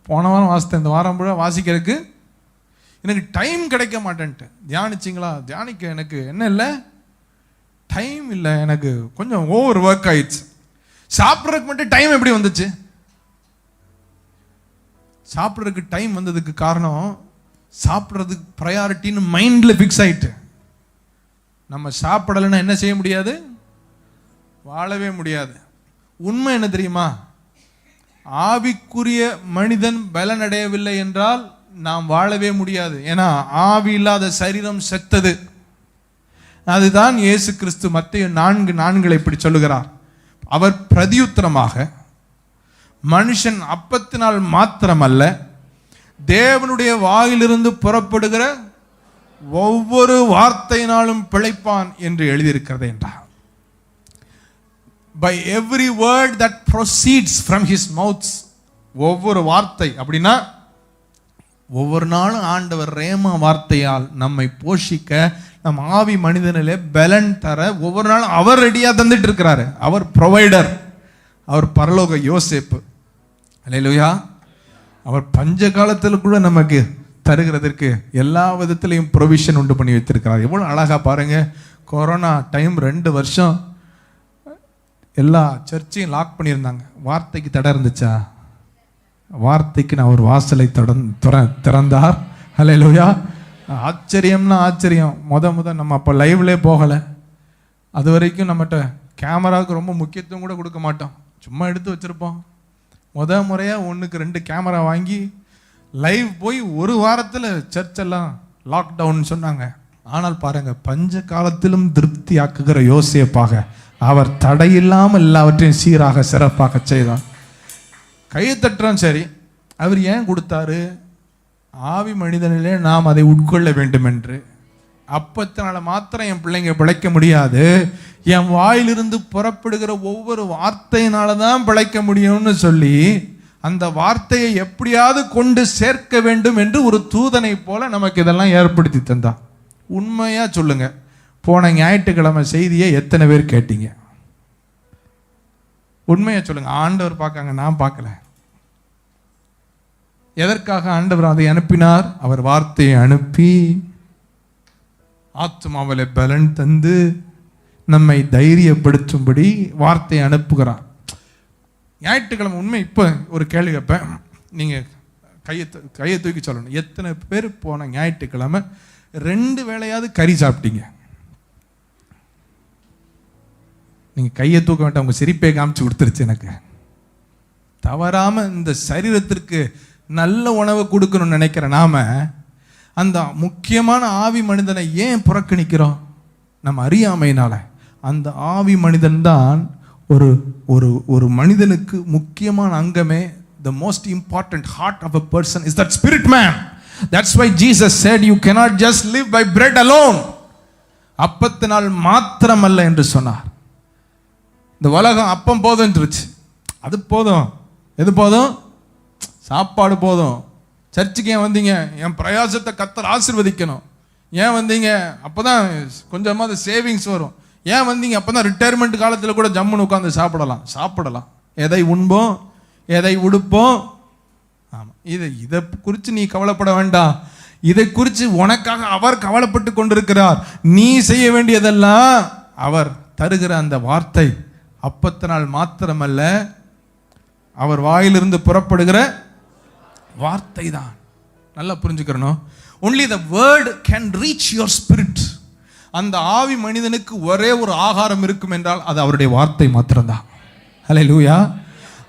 போன வாரம் வாசித்தேன், இந்த வாரம் கூட வாசிக்கிறதுக்கு எனக்கு டைம் கிடைக்க மாட்டேன்ட்டு. தியானிச்சிங்களா? தியானிக்க எனக்கு என்ன இல்லை, டைம் இல்லை, எனக்கு கொஞ்சம் ஓவர் ஒர்க் ஆயிடுச்சு. சாப்பிட்றதுக்கு மட்டும் டைம் எப்படி வந்துச்சு? சாப்பிட்றதுக்கு டைம் வந்ததுக்கு காரணம் சாப்பிட்றதுக்கு ப்ரையாரிட்டின்னு மைண்டில் ஃபிக்ஸ் ஆயிட்டு. நம்ம சாப்பிடலைன்னா என்ன செய்ய முடியாது? வாழவே முடியாது. உண்மை என்ன தெரியுமா? ஆவிக்குரிய மனிதன் பலனடையவில்லை என்றால் நாம் வாழவே முடியாது. ஏன்னா ஆவி இல்லாத சரீரம் செத்தது. அதுதான் இயேசு கிறிஸ்து மத்தேயு 4:4 இப்படி சொல்லுகிறார். அவர் பிரதியுத்தரமாக, மனுஷன் அப்பத்தினால் மாத்திரமல்ல, தேவனுடைய வாயிலிருந்து புறப்படுகிற ஒவ்வொரு வார்த்தையினாலும் பிழைப்பான் என்று எழுதியிருக்கிறது என்றார். By every word that proceeds from his mouth. ஒவ்வொரு வார்த்தை அப்படின்னா ஒவ்வொரு நாளும் ஆண்டவர் ரேமா வார்த்தையால் நம்மை போஷிக்க, நம் ஆவி மனிதனிலே பலன் தர ஒவ்வொரு நாளும் அவர் ரெடியா தந்துட்டு இருக்கிறாரு. அவர் ப்ரொவைடர், அவர் பரலோக யோசேப்பு. அல்லேலூயா. அவர் பஞ்ச காலத்தில் கூட நமக்கு தருகிறதற்கு எல்லா விதத்திலையும் ப்ரொவிஷன் உண்டு பண்ணி வைத்திருக்கிறார். எவ்வளோ அழகா பாருங்க. கொரோனா டைம் 2 வருஷம் எல்லா சர்ச்சையும் லாக் பண்ணியிருந்தாங்க. வார்த்தைக்கு தடை இருந்துச்சா? வார்த்தைக்கு நான் ஒரு வாசலை திறந்தார். ஹல்லேலூயா. ஆச்சரியம்னா ஆச்சரியம். முத நம்ம அப்போ லைவ்லே போகலை. அது வரைக்கும் நம்மகிட்ட கேமராவுக்கு ரொம்ப முக்கியத்துவம் கூட கொடுக்க மாட்டோம், சும்மா எடுத்து வச்சுருப்போம். முறையாக 1க்கு 2 கேமரா வாங்கி லைவ் போய் 1 வாரத்தில் சர்ச்செல்லாம் லாக்டவுன் சொன்னாங்க. ஆனால் பாருங்க, பஞ்ச காலத்திலும் திருப்தி ஆக்குகிற யோசேப்பாக அவர் தடையில்லாமல் எல்லாவற்றையும் சீராக சிறப்பாக செய்தார். கையை தட்டுறோம், சரி, அவர் ஏன் கொடுத்தாரு? ஆவி மனிதனிலே நாம் அதை உட்கொள்ள வேண்டும் என்று. அப்பத்தினால மாத்திரம் என் பிள்ளைங்க பிழைக்க முடியாது, என் வாயிலிருந்து புறப்படுகிற ஒவ்வொரு வார்த்தையினால தான் பிழைக்க முடியும்னு சொல்லி அந்த வார்த்தையை எப்படியாவது கொண்டு சேர்க்க வேண்டும் என்று ஒரு தூதனை போல நமக்கு இதெல்லாம் ஏற்படுத்தி தந்தா. உண்மையா சொல்லுங்க, போன ஞாயிற்றுக்கிழமை செய்தியை எத்தனை பேர் கேட்டீங்க? உண்மையா சொல்லுங்க. ஆண்டவர் பார்க்காங்க, நான் பார்க்கல. எதற்காக ஆண்டவர் அதை அனுப்பினார்? அவர் வார்த்தையை அனுப்பி ஆத்மாவிலே பலன் தந்து நம்மை தைரியப்படுத்தும்படி வார்த்தையை அனுப்புகிறார். ஞாயிற்றுக்கிழமை உண்மை. இப்போ ஒரு கேள்வி கேட்பேன், நீங்கள் கையை தூக்கி சொல்லணும். எத்தனை பேர் போன ஞாயிற்றுக்கிழமை 2 வேளையாவது கறி சாப்பிட்டீங்க? நீங்கள் கையை தூக்க வேண்டாம், உங்கள் சிரிப்பை காமிச்சு கொடுத்துருச்சு எனக்கு. தவறாமல் இந்த சரீரத்திற்கு நல்ல உணவு கொடுக்கணும்னு நினைக்கிற நாம அந்த முக்கியமான ஆவி மனிதனை ஏன் புறக்கணிக்கிறோம்? நம்ம அறியாமையினால. அந்த ஆவி மனிதன் தான் ஒரு ஒரு ஒரு மனிதனுக்கு முக்கியமான அங்கமே. the most important heart of a person is that spirit man. That's why Jesus said you cannot just live by bread alone. அப்பத்தினால் மாத்திரமல்ல என்று சொன்னார். இந்த உலகம் அப்பம் போதும்ன்றுச்சு, அது போதும். எது போதும்? சாப்பாடு போதும். சர்ச்சுக்கு ஏன் வந்தீங்க? என் பிரயாசத்தை கர்த்தர் ஆசீர்வதிக்கணும். ஏன் வந்தீங்க? அப்போதான் கொஞ்சமாவது சேவிங்ஸ் வரும். ஏன் வந்தீங்க? அப்போதான் ரிட்டையர்மெண்ட் காலத்தில் கூட ஜம்முன்னு உட்காந்து சாப்பிடலாம். எதை உண்போம், எதை உடுப்போம். ஆமாம், இதை குறித்து நீ கவலைப்பட வேண்டாம். இதை குறித்து உனக்காக அவர் கவலைப்பட்டு கொண்டிருக்கிறார். நீ செய்ய வேண்டியதெல்லாம் அவர் தருகிற அந்த வார்த்தை அப்பத்தினால் மாத்திரமல்ல, அவர் வாயிலிருந்து புறப்படுகிற வார்த்தை தான். நல்லா புரிஞ்சுக்கிறணும். only the word can reach your spirit. அந்த ஆவி மனிதனுக்கு ஒரே ஒரு ஆகாரம் இருக்கும் என்றால் அது அவருடைய வார்த்தை மாத்திரம்தான். ஹல்லேலூயா.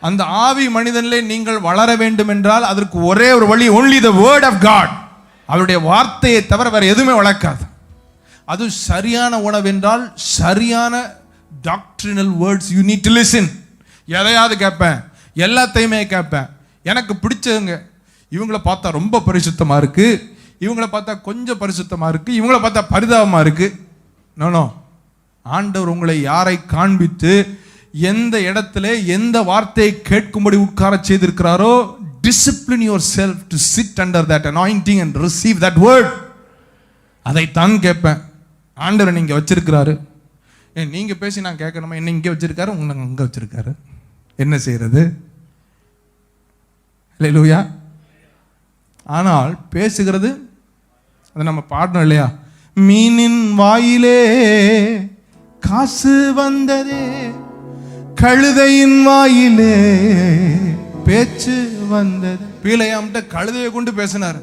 அந்த ஆவி மனிதனிலே நீங்கள் வளர வேண்டும் என்றால் அதற்கு ஒரே ஒரு வழி, only the word of God. அவருடைய வார்த்தையை தவிர வேற எதுவுமே வளர்க்காது. அது சரியான உணவு என்றால் சரியான doctrinal words you need to listen. எதையாவது கேட்பேன், எல்லாத்தையுமே கேட்பேன். எனக்கு பிடிச்சவங்க, இவங்களை பார்த்தா ரொம்ப பரிசுத்தமாக இருக்குது, இவங்களை பார்த்தா கொஞ்சம் பரிசுத்தமாக இருக்குது, இவங்களை பார்த்தா பரிதாபமாக இருக்குது. நோ, ஆண்டவர் உங்களை யாரை காண்பித்து எந்த இடத்துல எந்த வார்த்தையை கேட்கும்படி உட்கார செய்திருக்கிறாரோ, discipline yourself to sit under that anointing and receive that word. அதைத்தான் கேட்பேன். ஆண்டவர் நீங்க வச்சிருக்கிறாரு, நீங்க பேசி நான் கேட்கணுமா? என்ன இங்கே வச்சிருக்காரு, உங்களை அங்கே வச்சிருக்காரு, என்ன செய்யறது? ஹல்லேலூயா. ஆனால் பேசுகிறது அது நம்ம பாடணும் இல்லையா? மீனின் வாயிலே காசு வந்ததே, கழுதையின் வாயிலே பேச்சு வந்தது. பீலையாம்கிட்ட கழுதையை கொண்டு பேசினார்.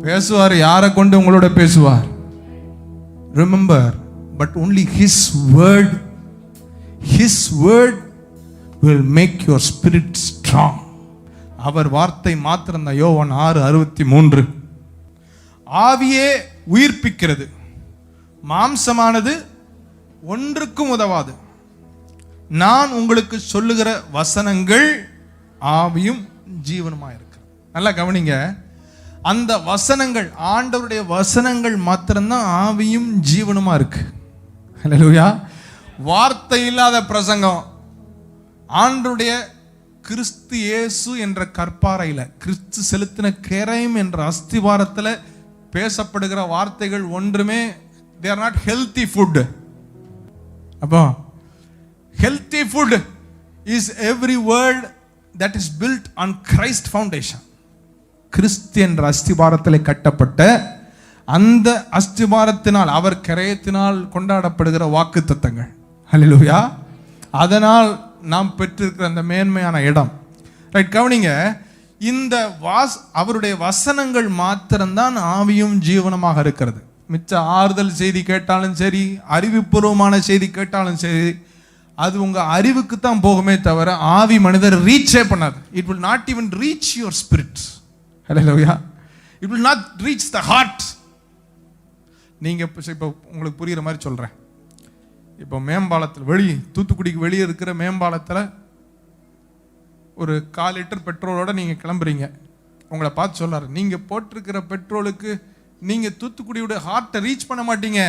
பேசுவார், யாரை கொண்டு? உங்களோட பேசுவார். Remember, but only his word will make your spirit strong. அவர் வார்த்தை மாத்திரம் தான். யோவான் 6:63. ஆவியே உயிர்ப்பிக்கிறது, மாம்சமானது ஒன்றுக்கும் உதவாது. நான் உங்களுக்கு சொல்லுகிற வசனங்கள் ஆவியும் ஜீவனுமா இருக்கு. நல்லா கவனிங்க. அந்த வசனங்கள், ஆண்டவருடைய வசனங்கள் மாத்திரம்தான் ஆவியும் ஜீவனுமா இருக்கு. ஹல்லேலூயா. வார்த்தை இல்லாத பிரசங்கம், ஆண்டவருடைய கிறிஸ்து இயேசு என்ற கற்பாறையில், கிறிஸ்து செலுத்தின கேரையும் என்ற அஸ்திவாரத்தில் பேசப்படுகிற வார்த்தைகள் ஒன்றுமே they are not healthy food. அப்போ healthy food is every word that is built on Christ foundation. கிறிஸ்து என்ற அஸ்திபாரத்தில் கட்டப்பட்ட அந்த அஸ்திபாரத்தினால், அவர் கரையத்தினால் கொண்டாடப்படுகிற வாக்குத்தத்தங்கள். ஹல்லேலூயா. அதனால் நாம் பெற்றிருக்கிற அந்த மேன்மையான இடம். ரைட், கவனிங்க. இந்த அவருடைய வசனங்கள் மாத்திரம்தான் ஆவியும் ஜீவனமாக இருக்கிறது. மிச்ச ஆறுதல் செய்தி கேட்டாலும் சரி, அறிவுபூர்வமான செய்தி கேட்டாலும் சரி, அது உங்க அறிவுக்கு தான் போகுமே தவிர ஆவி மனிதர் ரீச்சே பண்ணாது. It will not even reach your spirit. Hallelujah. It will not reach the heart. நீங்க இப்போ உங்களுக்கு புரியுற மாதிரி சொல்றேன். இப்போ மேம்பாலத்தில் தூத்துக்குடிக்கு வெளியே இருக்கிற மேம்பாலத்தில் ஒரு 1/4 லிட்டர் பெட்ரோலோட நீங்க கிளம்புறீங்க. உங்களை பார்த்து சொல்றாரு, நீங்க போட்டிருக்கிற பெட்ரோலுக்கு நீங்க தூத்துக்குடியோட ஹார்ட்டை ரீச் பண்ண மாட்டீங்க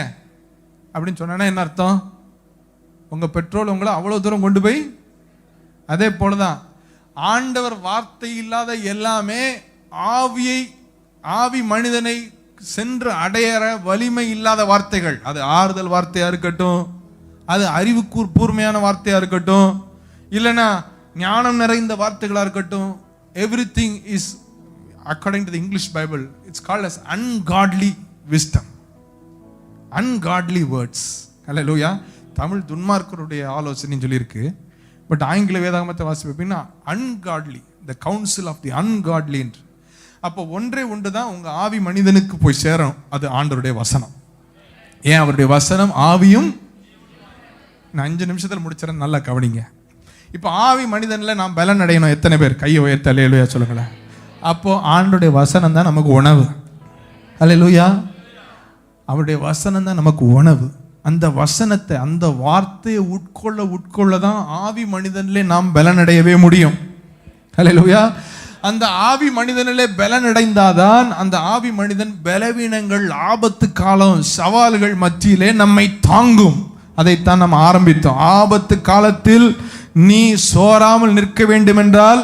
அப்படின்னு சொன்னா என்ன அர்த்தம்? உங்க பெட்ரோல் உங்களை அவ்வளவு தூரம் கொண்டு போய். அதே போலதான் ஆண்டவர் வார்த்தை இல்லாத எல்லாமே ஆவி மனிதனை சென்று அடையற வலிமை இல்லாத வார்த்தைகள். அது ஆறுதல் வார்த்தையா இருக்கட்டும், அது அறிவுக்கு கூர்மையான வார்த்தையா இருக்கட்டும், இல்லைன்னா ஞானம் நிறைந்த வார்த்தைகளா இருக்கட்டும். Everything is according to the English Bible, it's called as ungodly wisdom, ungodly words. Hallelujah. Tamil துன்மார்க்கருடைய ஆலோசனைன்னு சொல்லியிருக்கு. பட் ஆங்கில வேதாகமத்தை வாசிப்பீங்கன்னா ungodly, the counsel of the ungodly என்று. அப்போ ஒன்றே ஒன்று தான் உங்க ஆவி மனிதனுக்கு போய் சேரும், அது ஆண்டவருடைய வசனம். ஏன்? அவருடைய வசனம் ஆவியும். நான் 5 நிமிஷத்தில் முடிச்சிடறேன், நல்லா கவனிங்க. இப்போ ஆவி மனிதன்ல நாம் பலன் அடையணும். எத்தனை பேர் கையை உயர்த்த அல்லேலூயா சொல்லுங்களேன். அப்போ ஆண்டவருடைய வசனம் தான் நமக்கு உணவு. அல்லேலூயா. அவருடைய வசனம் தான் நமக்கு உணவு. அந்த வசனத்தை, அந்த வார்த்தையை உட்கொள்ள தான் ஆவி மனிதனிலே நாம் பலனடையவே முடியும். அல்லேலூயா. அந்த ஆவி மனிதனிலே பலனடைந்தாதான் அந்த ஆவி மனிதன் பலவீனங்கள், ஆபத்து காலம், சவால்கள் மத்தியிலே நம்மை தாங்கும். அதைத்தான் நாம் ஆரம்பித்தோம். ஆபத்து காலத்தில் நீ சோராமல் நிற்க வேண்டும் என்றால்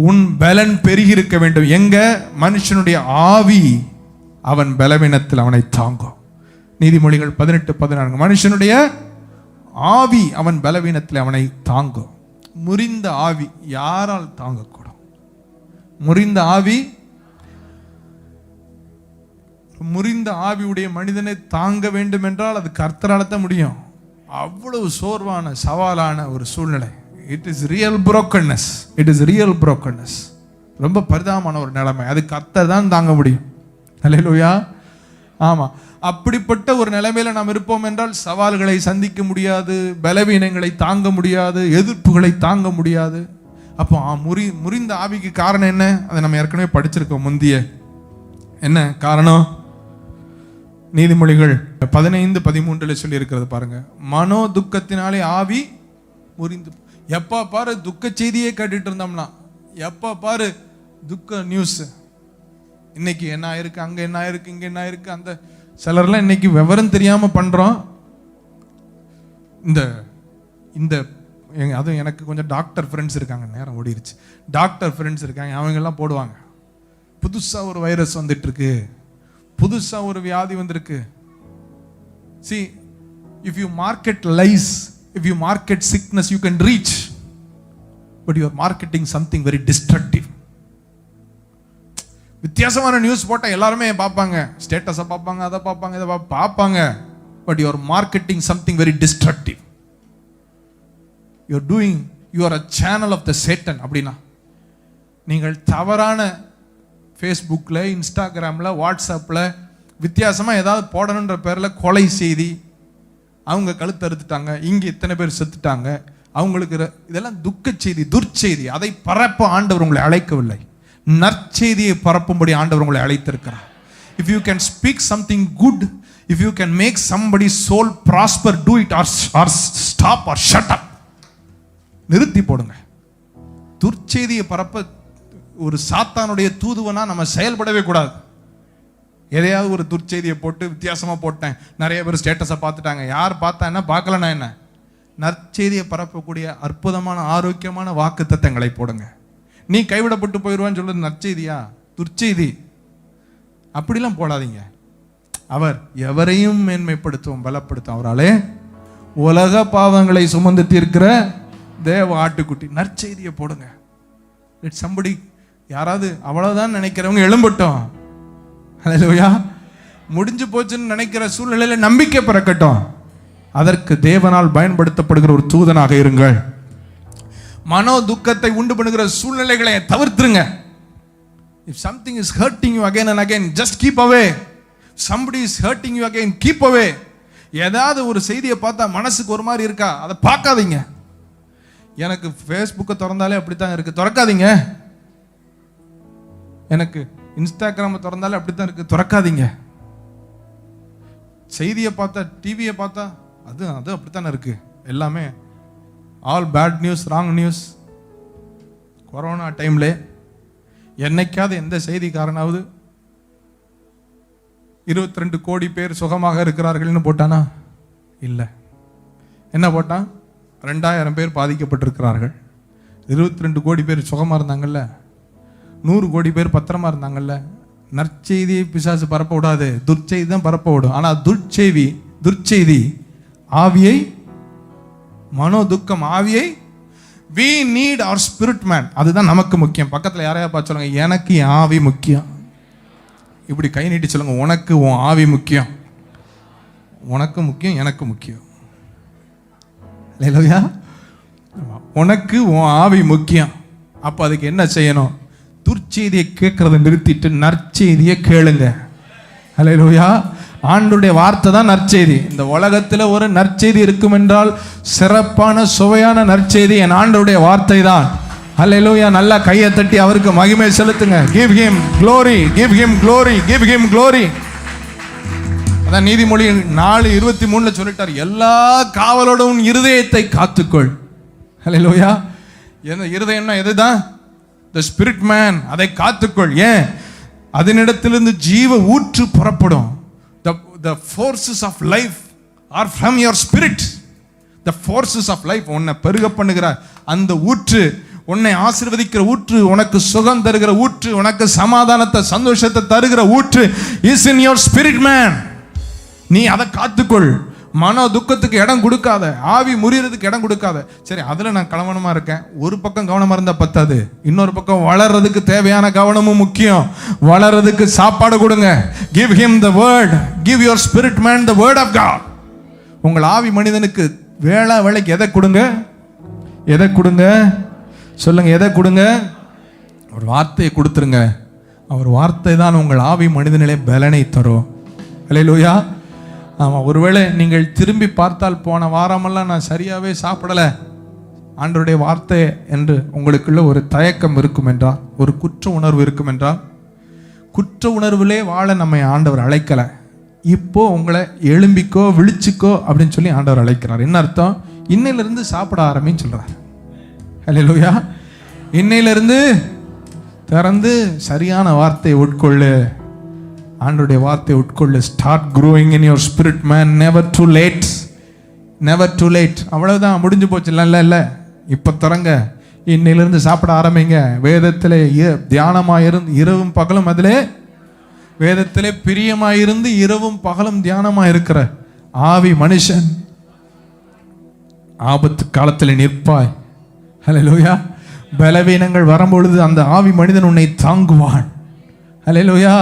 உன் பலன் பெருகி இருக்க வேண்டும். எங்க? மனுஷனுடைய ஆவி அவன் பலவீனத்தில் அவனை தாங்கும். நீதிமொழிகள் 18:14. மனுஷனுடைய ஆவி அவன் பலவீனத்தில் அவனை தாங்கும். முறிந்த ஆவி யாரால் தாங்கக்கூடும்? முறிந்த ஆவி முறிந்த ஆவியுடைய மனிதனை தாங்க வேண்டும் என்றால் அது கர்த்தரால தான் முடியும். அவ்வளவு சோர்வான சவாலான ஒரு சூழ்நிலை. It is real brokenness. It is real brokenness. ரொம்ப பரிதாபமான ஒரு நிலைமை. அது கர்த்தர் தான் தாங்க முடியும். அல்லேலூயா. ஆமா, அப்படிப்பட்ட ஒரு நிலைமையில நாம் இருப்போம் என்றால் சவால்களை சந்திக்க முடியாது, பலவீனங்களை தாங்க முடியாது, எதிர்ப்புகளை தாங்க முடியாது. அப்போ முறிந்த ஆவிக்கு காரணம் என்ன? அதை நம்ம ஏற்கனவே படிச்சிருக்கோம் முந்திய. என்ன காரணம்? நீதிமொழிகள் 15:13 சொல்லி இருக்கிறது பாருங்க. மனோ துக்கத்தினாலே ஆவி முறிந்து. எப்ப பாரு துக்க செய்தியே கேட்டுட்டு இருந்தோம்னா, எப்ப பாரு துக்க நியூஸ், இன்னைக்கு என்ன ஆயிருக்கு, அங்க என்ன ஆயிருக்கு, இங்க என்ன ஆயிருக்கு. அந்த சிலர்லாம் இன்னைக்கு விவரம் தெரியாம பண்றோம். இந்த இந்த அதுவும் எனக்கு கொஞ்சம் டாக்டர் ஃப்ரெண்ட்ஸ் இருக்காங்க, நேரம் ஓடிருச்சு. டாக்டர் ஃப்ரெண்ட்ஸ் இருக்காங்க, அவங்க எல்லாம் போடுவாங்க, புதுசா ஒரு வைரஸ் வந்துட்டு இருக்கு, புதுசா ஒரு வியாதி வந்திருக்கு. See, if you market lies, if you market sickness, you can reach, but you are marketing something very destructive. வித்தியாசமான நியூஸ் போட்டா எல்லாருமே பார்ப்பாங்க, ஸ்டேட்டஸை பார்ப்பாங்க, அதை பார்ப்பாங்க, இதை பார்ப்பாங்க, but you are marketing something very destructive. You are doing, you are a channel of the Satan. அப்படின்னா நீங்கள் தவறான ஃபேஸ்புக்கில், இன்ஸ்டாகிராமில், வாட்ஸ்அப்பில் வித்தியாசமாக ஏதாவது போடணுன்ற பேரில் கொலை செய்தி, அவங்க கழுத்து அறுத்துட்டாங்க, இங்கே இத்தனை பேர் செத்துட்டாங்க, அவங்களுக்கு இதெல்லாம் துக்க செய்தி, துர்ச்செய்தி. அதை பரப்ப ஆண்டவர் உங்களை அழைக்கவில்லை, நற்செய்தியை பரப்பும்படி ஆண்டவர் உங்களை அழைத்திருக்கிறார். If you can speak something good, if you can make somebody's soul prosper, do it or stop or shut up. நிறுத்தி போடுங்க. துர்ச்செய்தியை பரப்ப ஒரு சாத்தானுடைய தூதுவனா நம்ம செயல்படவே கூடாது. எதையாவது ஒரு துர்ச்செய்தியை போட்டு வித்தியாசமா போட்டேன், நிறைய பேர் ஸ்டேட்டஸை பார்த்துட்டாங்க, யார் பார்த்தா என்ன, பார்க்கலன்னா என்ன. நற்செய்தியை பரப்பக்கூடிய அற்புதமான ஆரோக்கியமான வாக்குத்தத்தங்களை போடுங்க. நீ கைவிடப்பட்டு போயிடுவான்னு சொல்றது நற்செய்தியா? துர்ச்செய்தி. அப்படிலாம் போடாதீங்க. அவர் எவரையும் மேன்மைப்படுத்தும், பலப்படுத்தும். அவராலே உலக பாவங்களை சுமந்து தீர்க்கிற தேவ ஆட்டுக்குட்டி. நற்செய்தியை போடுங்க. இட் சம்படி, யாராவது அவ்வளவுதான் நினைக்கிறவங்க எழும்பட்டும். அல்லேலூயா. முடிஞ்சு போச்சுன்னு நினைக்கிற சூழ்நிலையில நம்பிக்கை பிறக்கட்டும். அதற்கு தேவனால் பயன்படுத்தப்படுகிற ஒரு தூதனாக இருங்கள். மனோ துக்கத்தை உண்டு பண்ணுகிற சூழ்நிலைகளை தவிர்த்துருங்க. If something is hurting you again and again, just keep away. Somebody is hurting you again, keep away. ஏதாவது ஒரு செய்தியை பார்த்தா மனசுக்கு ஒரு மாதிரி இருக்கா, அதை பார்க்காதீங்க. எனக்கு ஃபேஸ்புக்கை திறந்தாலே அப்படித்தான் இருக்கு, திறக்காதீங்க. எனக்கு இன்ஸ்டாகிராமை திறந்தாலே அப்படித்தான் இருக்கு, திறக்காதீங்க. செய்தியை பார்த்தா, டிவியை பார்த்தா அது அப்படித்தானே இருக்கு. எல்லாமே all bad news, wrong news. Corona டைம்ல என்னைக்காவது எந்த செய்திக்காரனாவது 22 கோடி பேர் சுகமாக இருக்கிறார்கள்னு போட்டானா? இல்லை. என்ன போட்டான்? 2000 பேர் பாதிக்கப்பட்டிருக்கிறார்கள். 22 கோடி பேர் சுகமா இருந்தாங்கல்ல, 100 கோடி பேர் பத்திரமா இருந்தாங்கல்ல. நற்செய்தியை பிசாசு பரப்ப விடாது, துர்ச்செய்தி தான் பரப்ப விடும். ஆனா துர்ச்செய்தி ஆவியை, மனோ துக்கம் ஆவியை. we need our spirit man. அதுதான் நமக்கு முக்கியம். பக்கத்துல யாரையா பார்த்து சொல்லுங்க, எனக்கு என் ஆவி முக்கியம். இப்படி கை நீட்டி சொல்லுங்க, உனக்கு உன் ஆவி முக்கியம். உனக்கு முக்கியம், எனக்கு முக்கியம். அல்லேலூயா. உனக்கு உன் ஆவி முக்கியம். அப்ப அதுக்கு என்ன செய்யணும்? துர்ச்செய்தியை கேட்கறதை நிறுத்திட்டு நற்செய்தியை கேளுங்க. அல்லேலூயா. ஆண்டவருடைய வார்த்தை தான் நற்செய்தி. இந்த உலகத்தில் ஒரு நற்செய்தி இருக்கும் என்றால் சிறப்பான சுவையான நற்செய்தி என் ஆண்டவருடைய வார்த்தை தான். அல்லேலூயா. நல்லா கையை தட்டி அவருக்கு மகிமை செலுத்துங்க. give him glory, give him glory, give him glory. அதான் நீதிமொழி 4:23 சொல்லிட்டார், எல்லா காவலோடும் இருதயத்தை காத்துக்கொள். அல்லேலூயா. என்ன இருதயம்னா எதுதான்? the spirit man. அதை காத்துக்கொள். ஏன்? அதனிடத்திலிருந்து ஜீவ ஊற்று புறப்படும். The forces of life are from your spirit. The forces of life, உன்னை பெருக பண்ணுகிற அந்த ஊற்று, உன்னை ஆசீர்வதிக்கிற ஊற்று, உனக்கு சுகம் தருகிற ஊற்று, உனக்கு சமாதானத்தை சந்தோஷத்தை தருகிற ஊற்று is in your spirit man. நீ அதை காத்துக்கொள். மன துக்கத்துக்கு இடம் கொடுக்காத, ஆவி முறியறதுக்கு இடம் கொடுக்காத. சரி, அதுல நான் கவனமா இருக்கேன், ஒரு பக்கம் கவனமா இருந்தா பத்தாது, இன்னொரு பக்கம் வளர்றதுக்கு தேவையான கவனமும் முக்கியம். வளர்றதுக்கு சாப்பாடு கொடுங்க. Give him the word, give your spirit man the word of God. உங்கள் ஆவி மனிதனுக்கு வேளைக்கு எதை கொடுங்க? எதை கொடுங்க சொல்லுங்க? எதை கொடுங்க? ஒரு வார்த்தையை கொடுத்துருங்க. அவர் வார்த்தை தான் உங்கள் ஆவி மனிதனிலே பலனை தரும். அல்லேலூயா. ஆமாம், ஒருவேளை நீங்கள் திரும்பி பார்த்தால் போன வாரமெல்லாம் நான் சரியாகவே சாப்பிடலை, ஆண்டவருடைய வார்த்தை என்று உங்களுக்குள்ள ஒரு தயக்கம் இருக்கும் என்றால், ஒரு குற்ற உணர்வு இருக்கும் என்றால், குற்ற உணர்விலே வாழ நம்மை ஆண்டவர் அழைக்கலை. இப்போ உங்களை எழும்பிக்கோ விழிச்சுக்கோ அப்படின்னு சொல்லி ஆண்டவர் அழைக்கிறார். என்ன அர்த்தம்? இன்னையிலிருந்து சாப்பிட ஆரம்பின்னு சொல்றார். அல்லேலூயா. இன்னையிலிருந்து திறந்து சரியான வார்த்தையை உட்கொள்ளு. ஆண்டவருடைய வார்த்தையை உட்கொள்ளு. Start growing in your spirit man. Never too late, never too late. அவ்வளவுதான், முடிஞ்சு போச்சு. இல்லை, இப்போ திறங்க. இன்னையிலிருந்து சாப்பிட ஆரம்பிங்க. வேதத்தில் தியானமாயிருந்து இரவும் பகலும், அதிலே வேதத்திலே பிரியமாயிருந்து இரவும் பகலும் தியானமா இருக்கிற ஆவி மனுஷன் ஆபத்து காலத்தில் நிற்பாய். ஹல்லேலூயா. பலவீனங்கள் வரும்பொழுது அந்த ஆவி மனிதன் உன்னை தாங்குவான். ஹல்லேலூயா.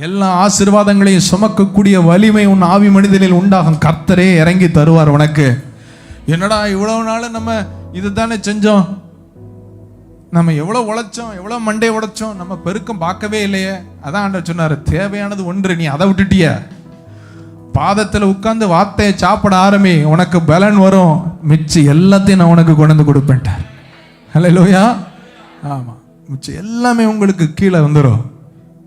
எல்லா ஆசீர்வாதங்களையும் சுமக்கக்கூடிய வலிமை உன் ஆவி மனிதனில் உண்டாகும். கர்த்தரே இறங்கி தருவார் உனக்கு. என்னடா இவ்வளவு நாள் நம்ம இதுதானே செஞ்சோம், நம்ம எவ்வளவு உழைச்சோம், எவ்வளவு மண்டை உடைச்சோம், நம்ம பெருக்கம் பார்க்கவே இல்லையே. அதான் ஆண்டவர் சொன்னாரு, தேவையானது ஒன்று, நீ அதை விட்டுட்டிய. பாதத்தில் உட்கார்ந்து வார்த்தையை சாப்பிட ஆரம்பி, உனக்கு பலன் வரும். மிச்சம் எல்லாத்தையும் நான் உனக்கு கொண்டு வந்து கொடுப்பேன்ட்டார். ஹல்லேலூயா. ஆமா, மிச்சம் எல்லாமே உங்களுக்கு கீழே வந்துடும்.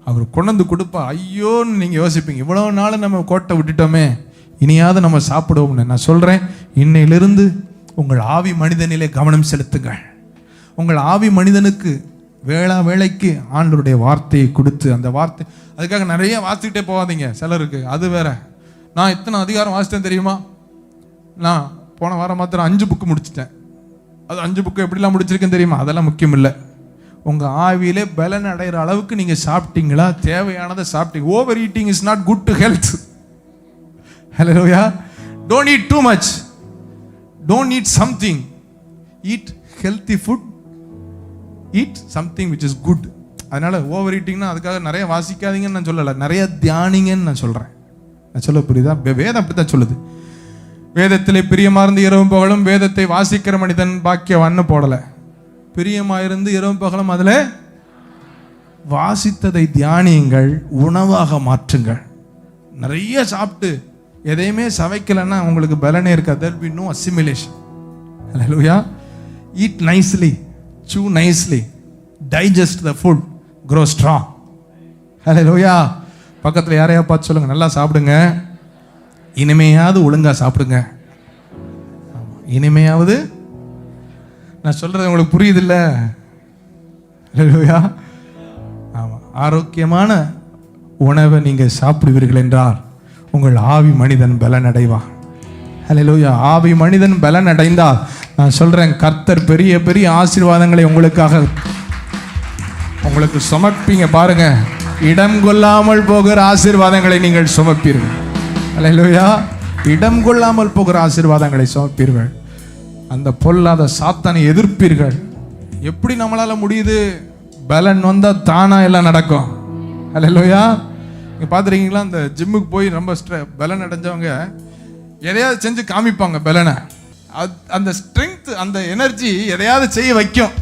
அவர் கொண்டு கொடுப்பா. ஐயோன்னு நீங்கள் யோசிப்பீங்க, இவ்வளோ நாள் நம்ம கோட்டை விட்டுட்டோமே, இனியாவது நம்ம சாப்பிடுவோம்னு. நான் சொல்கிறேன், இன்னையிலிருந்து உங்கள் ஆவி மனிதனிலே கவனம் செலுத்துங்கள். உங்கள் ஆவி மனிதனுக்கு வேளைக்கு ஆண்டவருடைய வார்த்தையை கொடுத்து, அந்த வார்த்தை, அதுக்காக நிறைய வாசிக்கிட்டே போகாதீங்க. சிலருக்கு அது வேற. நான் இத்தனை அதிகாரம் வாசித்தேன் தெரியுமா? நான் போன வாரம் மாத்திரம் 5 புக்கு முடிச்சிட்டேன். அது 5 புக்கு எப்படிலாம் முடிச்சிருக்கேன்னு தெரியுமா? அதெல்லாம் முக்கியம் இல்லை. உங்கள் ஆவியிலே பலன் அடைகிற அளவுக்கு நீங்கள் சாப்பிட்டீங்களா? தேவையானதை சாப்பிட்டீங்க. Over eating is not good to health. Hallelujah. Don't eat too much, don't eat something. Eat healthy food, eat something which is good. அதனால ஓவர் ஈட்டிங்னா அதுக்காக நிறைய வாசிக்காதீங்கன்னு நான் சொல்லலை, நிறைய தியானிங்கன்னு நான் சொல்கிறேன். நான் சொல்ல புரியுதா? வேதம் அப்படி தான் சொல்லுது. வேதத்திலே பிரியமார்ந்து இரவும் பகலும் வேதத்தை வாசிக்கிற மனிதன் பாக்கியவான்னு போடலை. பிரியமாயிருந்து இரவும் பகலும் அதில் வாசித்ததை தியானியுங்கள், உணவாக மாற்றுங்கள். நிறைய சாப்பிட்டு எதையுமே சவைக்கலைன்னா உங்களுக்கு பலனே இருக்காது. there will be no assimilation. Hallelujah. Eat nicely, chew nicely, digest the food, grow strong. Hallelujah. பக்கத்தில் யாரையா பார்த்து சொல்லுங்க, நல்லா சாப்பிடுங்க, இனிமையாவது ஒழுங்கா சாப்பிடுங்க. இனிமையாவது, நான் சொல்றது உங்களுக்கு புரியுது இல்ல? ஹல்லேலூயா. ஆமா, ஆரோக்கியமான உணவை நீங்க சாப்பிடுவீர்கள் என்றால் உங்கள் ஆவி மனிதன் பலன் அடைவான். ஹல்லேலூயா. ஆவி மனிதன் பலன் அடைந்தால் நான் சொல்றேன், கர்த்தர் பெரிய பெரிய ஆசீர்வாதங்களை உங்களுக்கு சுமப்பீங்க. பாருங்க, இடம் கொள்ளாமல் போகிற ஆசீர்வாதங்களை நீங்கள் சுமப்பீர்கள். ஹல்லேலூயா. இடம் கொள்ளாமல் போகிற ஆசீர்வாதங்களை சுமப்பீர்கள். அந்த பொல்லாத சாத்தானை எதிர்ப்பீர்கள். எப்படி நம்மளால முடியுது? பலன் வந்தா தானா எல்லாம் நடக்கும். ஹல்லேலூயா. நீங்க பாத்துறீங்களா, இந்த ஜிம்முக்கு போய் ரொம்ப பலன் அடைஞ்சவங்க எதையாவது செஞ்சு காமிப்பாங்க பலனை. அந்த ஸ்ட்ரென்த், அந்த எனர்ஜி எதையாவது செய்ய வைக்கும்.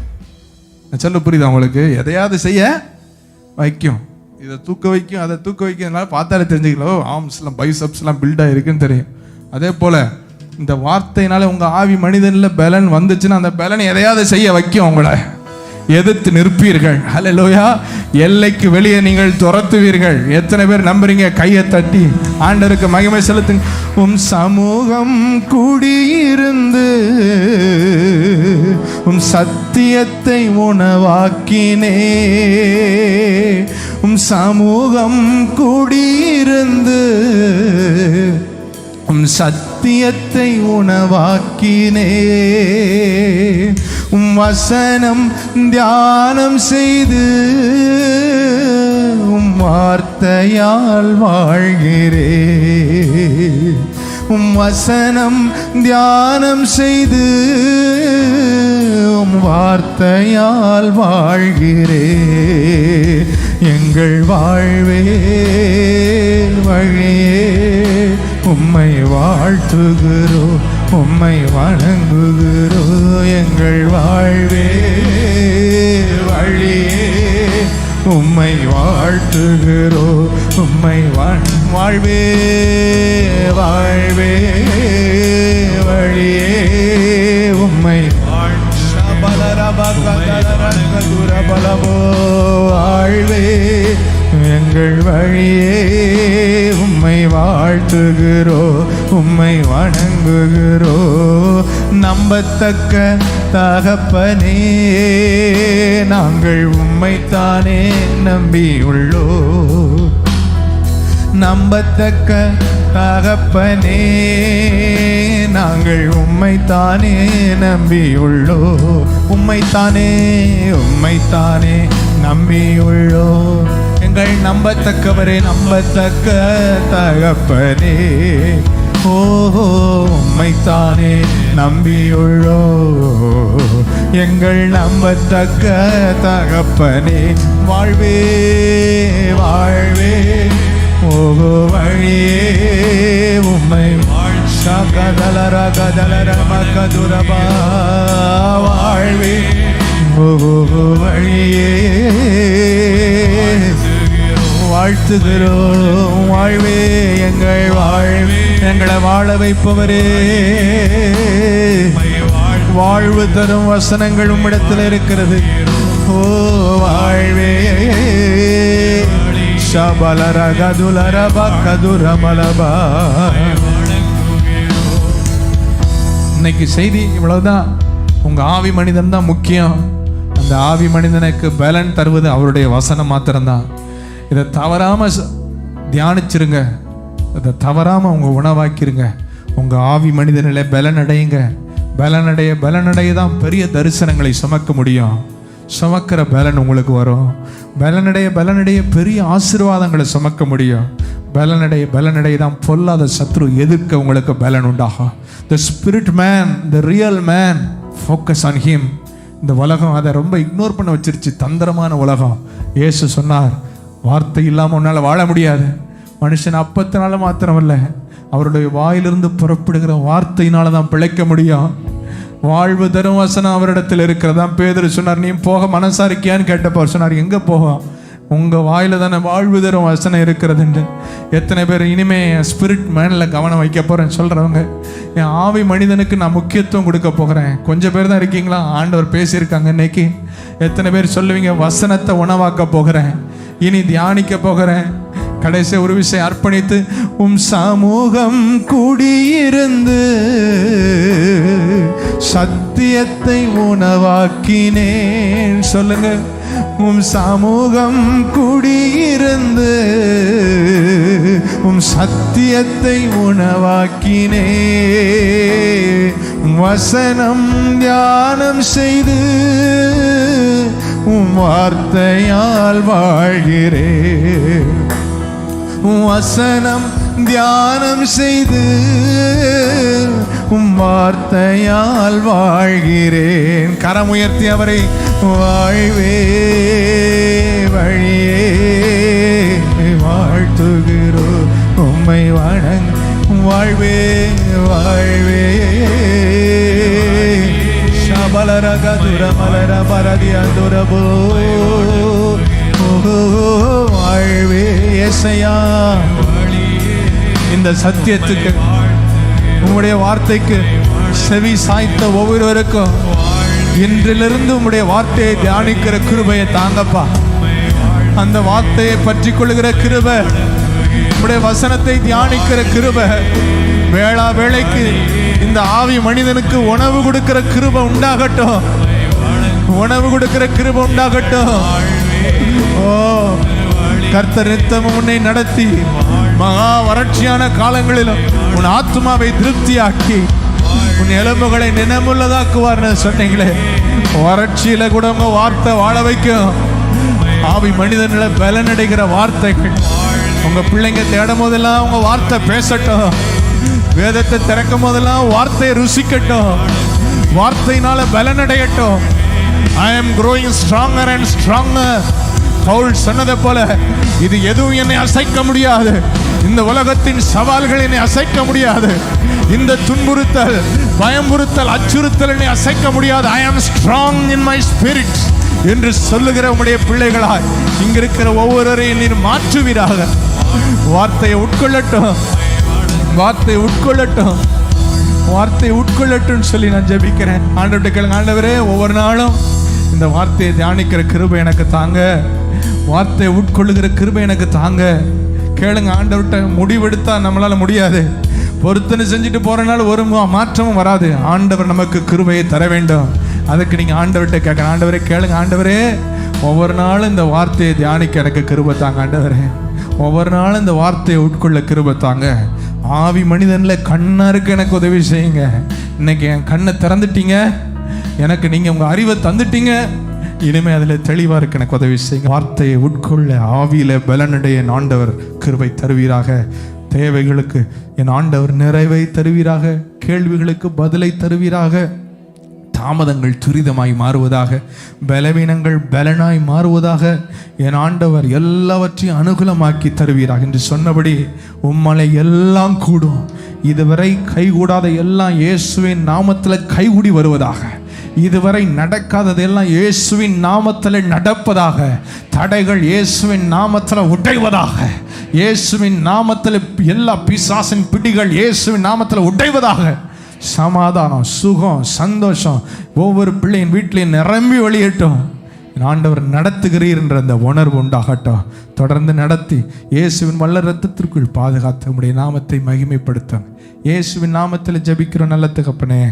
சொல்ல புரியுதா உங்களுக்கு? எதையாவது செய்ய வைக்கும். இதை தூக்க வைக்கும், அதை தூக்க வைக்கிறதுனால பார்த்தாலே தெரிஞ்சுக்கலாம், ஆர்ம்ஸ்லாம் பைசப்ஸ்லாம் பில்ட் ஆகிருக்குன்னு தெரியும். அதே போல் இந்த வார்த்தையினால உங்கள் ஆவி மனிதனில் பலன் வந்துச்சுன்னா அந்த பலன் எதையாவது செய்ய வைக்கும். உங்களை எதிர்த்து நிற்பீர்கள். ஹல்லேலூயா. எல்லைக்கு வெளியே நீங்கள் துரத்துவீர்கள். எத்தனை பேர் நம்புறீங்க? கையை தட்டி ஆண்டவருக்கு மகிமை செலுத்துங்க. உம் சமூகம் கூடியிருந்து உம் சத்தியத்தை உணவாக்கினே. உம் சமூகம் கூடியிருந்து உம் சத்தியத்தை உணவாக்கினே. உம் வசனம் தியானம் செய்து உம் வார்த்தையால் வாழ்கிறே. உம் வசனம் தியானம் செய்து உம் வார்த்தையால் வாழ்கிறே. எங்கள் வாழ்வே வழியே உம்மை வாழ்த்துகிறோ, உம்மை வணங்குகிறோ. எங்கள் வாழ்வே வழியே உம்மை வாழ்த்துகிறோ, உம்மை வாழ்வே வாழ்வே வழியே உம்மை வாழ்வே எங்கள் வழியே உம்மை வாழ்த்துகிறோ, உம்மை வணங்குகிறோ. நம்பத்தக்க தகப்பனே நாங்கள் உம்மைத்தானே நம்பியுள்ளோ. நம்பத்தக்க தகப்பனே நாங்கள் உம்மைத்தானே நம்பியுள்ளோ. உம்மைத்தானே உம்மைத்தானே நம்பியுள்ளோ. எங்கள் நம்பத்தக்கவரே, நம்பத்தக்க தகப்பனே, ஓஹோ உம்மைத்தானே நம்பியுள்ளோ. எங்கள் நம்பத்தக்க தகப்பனே, வாழ்வே வாழ்வே ஓஹோ வழியே உம்மை கதலரமகதுரபா வாழ்வே ஓஹோ வழியே வாழ்த்துகிறோம். வாழ்வே எங்கள் வாழ்வே எங்களை வாழ வைப்பவரே, வாழ்வு தரும் வசனங்கள் உம்மிடத்தில் இருக்கிறது. ஓ வாழ்வே இன்னைக்கு செய்தி இவ்வளவுதான். உங்க ஆவி மனிதன் தான் முக்கியம். அந்த ஆவி மனிதனுக்கு பலன் தருவது அவருடைய வசனம் மாத்திரம்தான். இதை தவறாம தியானிச்சிருங்க, இதை தவறாம உங்க உணவாக்கிருங்க. உங்க ஆவி மனிதனிலே பலன் அடையுங்க. பலனடைய தான் பெரிய தரிசனங்களை சுமக்க முடியும். சுமக்கிற பலன் உங்களுக்கு வரும். பலனடைய பெரிய ஆசீர்வாதங்களை சுமக்க முடியும். பலனடைய தான் பொல்லாத சத்ரு எதிர்க்க உங்களுக்கு பலன் உண்டாகும். The spirit man, the real man, focus on him. இந்த உலகம் அதை ரொம்ப இக்னோர் பண்ண வச்சிருச்சு, தந்திரமான உலகம். இயேசு சொன்னார், வார்த்தை இல்லாமல் உன்னால் வாழ முடியாது. மனுஷன் அப்பத்தினால மாத்திரமல்ல, அவருடைய வாயிலிருந்து புறப்படுகிற வார்த்தையினால தான் பிழைக்க முடியும். வாழ்வு தரும் வசனம் அவரிடத்தில் இருக்கிறதா. பேதுரு சொன்னார், நீ போக மனசா இருக்கியான்னு கேட்டப்போ சொன்னார், எங்கே போக, உங்கள் வாயில தானே வாழ்வு தரும் வசனம் இருக்கிறதுன்னு. எத்தனை பேர் இனிமே ஸ்பிரிட் மேனில் கவனம் வைக்க போகிறேன்னு சொல்கிறவங்க, என் ஆவி மனிதனுக்கு நான் முக்கியத்துவம் கொடுக்க போகிறேன். கொஞ்சம் பேர் தான் இருக்கீங்களா? ஆண்டவர் பேசியிருக்காங்க இன்னைக்கு. எத்தனை பேர் சொல்லுவீங்க, வசனத்தை உணவாக்க போகிறேன், இனி தியானிக்க போகிறேன். கடைசி ஒரு விஷயம் அர்ப்பணித்து, உம் சமூகம் கூடியிருந்து சத்தியத்தை உணவாக்கினேன். சொல்லுங்க, உம் சமூகம் கூடியிருந்து உம் சத்தியத்தை உணவாக்கினே. வசனம் தியானம் செய்து உம் வார்த்தையால் வாழ்கிறே. வசனம் தியானம் செய்து உம் வார்த்தையால் வாழ்கிறேன். கரம் உயர்த்தி அவரை வாழ்வே வழியே வாழ்த்துகிறோ, உம்மை வணங் வாழ்வே வாழ்வே சபலரகதுர மலர பரதியதுரபோ வாழ்வே இயேசையா. இந்த சத்தியத்துக்கு, உம்முடைய வார்த்தைக்கு செவி சாய்த்த ஒவ்வொருவருக்கும் இன்றிலிருந்து உம்முடைய வார்த்தையை தியானிக்கிற கிருபையை தாங்கப்பா. அந்த வார்த்தையை பற்றி கொள்ளுகிற கிருபை, உம்முடைய வசனத்தை தியானிக்கிற கிருபை, வேளா வேளைக்கு இந்த ஆவி மனிதனுக்கு உணவு கொடுக்கிற கிருபை உண்டாகட்டும். உணவு கொடுக்கிற கிருபை உண்டாகட்டும். ஓ கர்த்தர் நித்தமும் உன்னை நடத்தி மகா வறட்சியான காலங்களிலும் உன் ஆத்மாவை திருப்தியாக்கி உன் எலும்புகளை நினைவுள்ளதாக்குவார்னு சொன்னீங்களே. வறட்சியில கூட உங்க வார்த்தை வாழ வைக்கும். ஆவி மனிதனில பலனடைகிற வார்த்தைகள் உங்க பிள்ளைங்க தேடும் போதெல்லாம் உங்க வார்த்தை பேசட்டும். வேதத்தை திறக்கும் போதெல்லாம் வார்த்தையை ருசிக்கட்டும், வார்த்தையினால பலனடையட்டும். I am growing stronger and stronger. Pavul சொன்னதை போல இது எதுவும் என்னை அசைக்க முடியாது. இந்த உலகத்தின் சவால்கள் என்னை அசைக்க முடியாது. இந்த துன்புறுத்தல், பயமுறுத்தல், அச்சுறுத்தல் என்னை அசைக்க முடியாது. I am strong in my spirit என்று சொல்லுகிற உம்முடைய பிள்ளைகளாய் இங்க இருக்கிற ஒவ்வொருவரையும் நீர் மாற்றுவீராக. வார்த்தையை உட்கொள்ளட்டும், வார்த்தையை உட்கொள்ளட்டும், வார்த்தையை உட்கொள்ளட்டும் சொல்லி நான் ஜெபிக்கிறேன். ஆண்டவர்கிட்ட கேளுங்க, ஆண்டவரே ஒவ்வொரு நாளும் இந்த வார்த்தையை தியானிக்கிற கிருபை எனக்கு தாங்க, வார்த்தையை உட்கொள்ளுகிற கிருபை எனக்கு தாங்க. கேளுங்க ஆண்டவர்கிட்ட. முடிவெடுத்தா நம்மளால முடியாது. பொருத்தனை செஞ்சுட்டு போறனால ஒரு மாற்றமும் வராது. ஆண்டவர் நமக்கு கிருபையை தர வேண்டும். அதுக்கு நீங்க ஆண்டவர்கிட்ட கேட்க, ஆண்டவரே கேளுங்க, ஆண்டவரே ஒவ்வொரு நாளும் இந்த வார்த்தையை தியானிக்க எனக்கு கிருபை தாங்க. ஆண்டவரே ஒவ்வொரு நாளும் இந்த வார்த்தையை உட்கொள்ள கிருபை தாங்க. ஆவி மனிதன்ல கண்ணா இருக்கு, எனக்கு உதவி செய்யுங்க. இன்னைக்கு என் கண்ணை திறந்துட்டீங்க, எனக்கு நீங்க உங்க அறிவை தந்துட்டீங்க. இனிமே அதுல தெளிவா இருக்கு, எனக்கு உதவி செய்யுங்க. வார்த்தையை உட்கொள்ள ஆவியில பலனடைய என் ஆண்டவர் கிருபை தருவீராக. தேவைகளுக்கு என் ஆண்டவர் நிறைவை தருவீராக. கேள்விகளுக்கு பதிலை தருவீராக. தாமதங்கள் துரிதமாய் மாறுவதாக, பலவீனங்கள் பலனாய் மாறுவதாக. என் ஆண்டவர் எல்லாவற்றையும் அனுகூலமாக்கி தருவீராக என்று சொன்னபடி உம்மலை எல்லாம் கூடும். இதுவரை கைகூடாத எல்லாம் இயேசுவின் நாமத்தில் கைகூடி வருவதாக. இதுவரை நடக்காததெல்லாம் இயேசுவின் நாமத்தில் நடப்பதாக. தடைகள் இயேசுவின் நாமத்தில் உடைவதாக. இயேசுவின் நாமத்தில் எல்லா பிசாசின் பிடிகள் இயேசுவின் நாமத்தில் உடைவதாக. சமாதானம், சுகம், சந்தோஷம் ஒவ்வொரு பிள்ளையின் வீட்டிலையும் நிரம்பி வழியட்டும். ஆண்டவர் நடத்துகிறீர் என்ற அந்த உணர்வு உண்டாகட்டும். தொடர்ந்து நடத்தி இயேசுவின் வல்ல இரத்தத்திற்குள் பாதுகாத்து உம்முடைய நாமத்தை மகிமைப்படுத்தும். இயேசுவின் நாமத்தில் ஜெபிக்கிறோம் நல்ல தகப்பனே.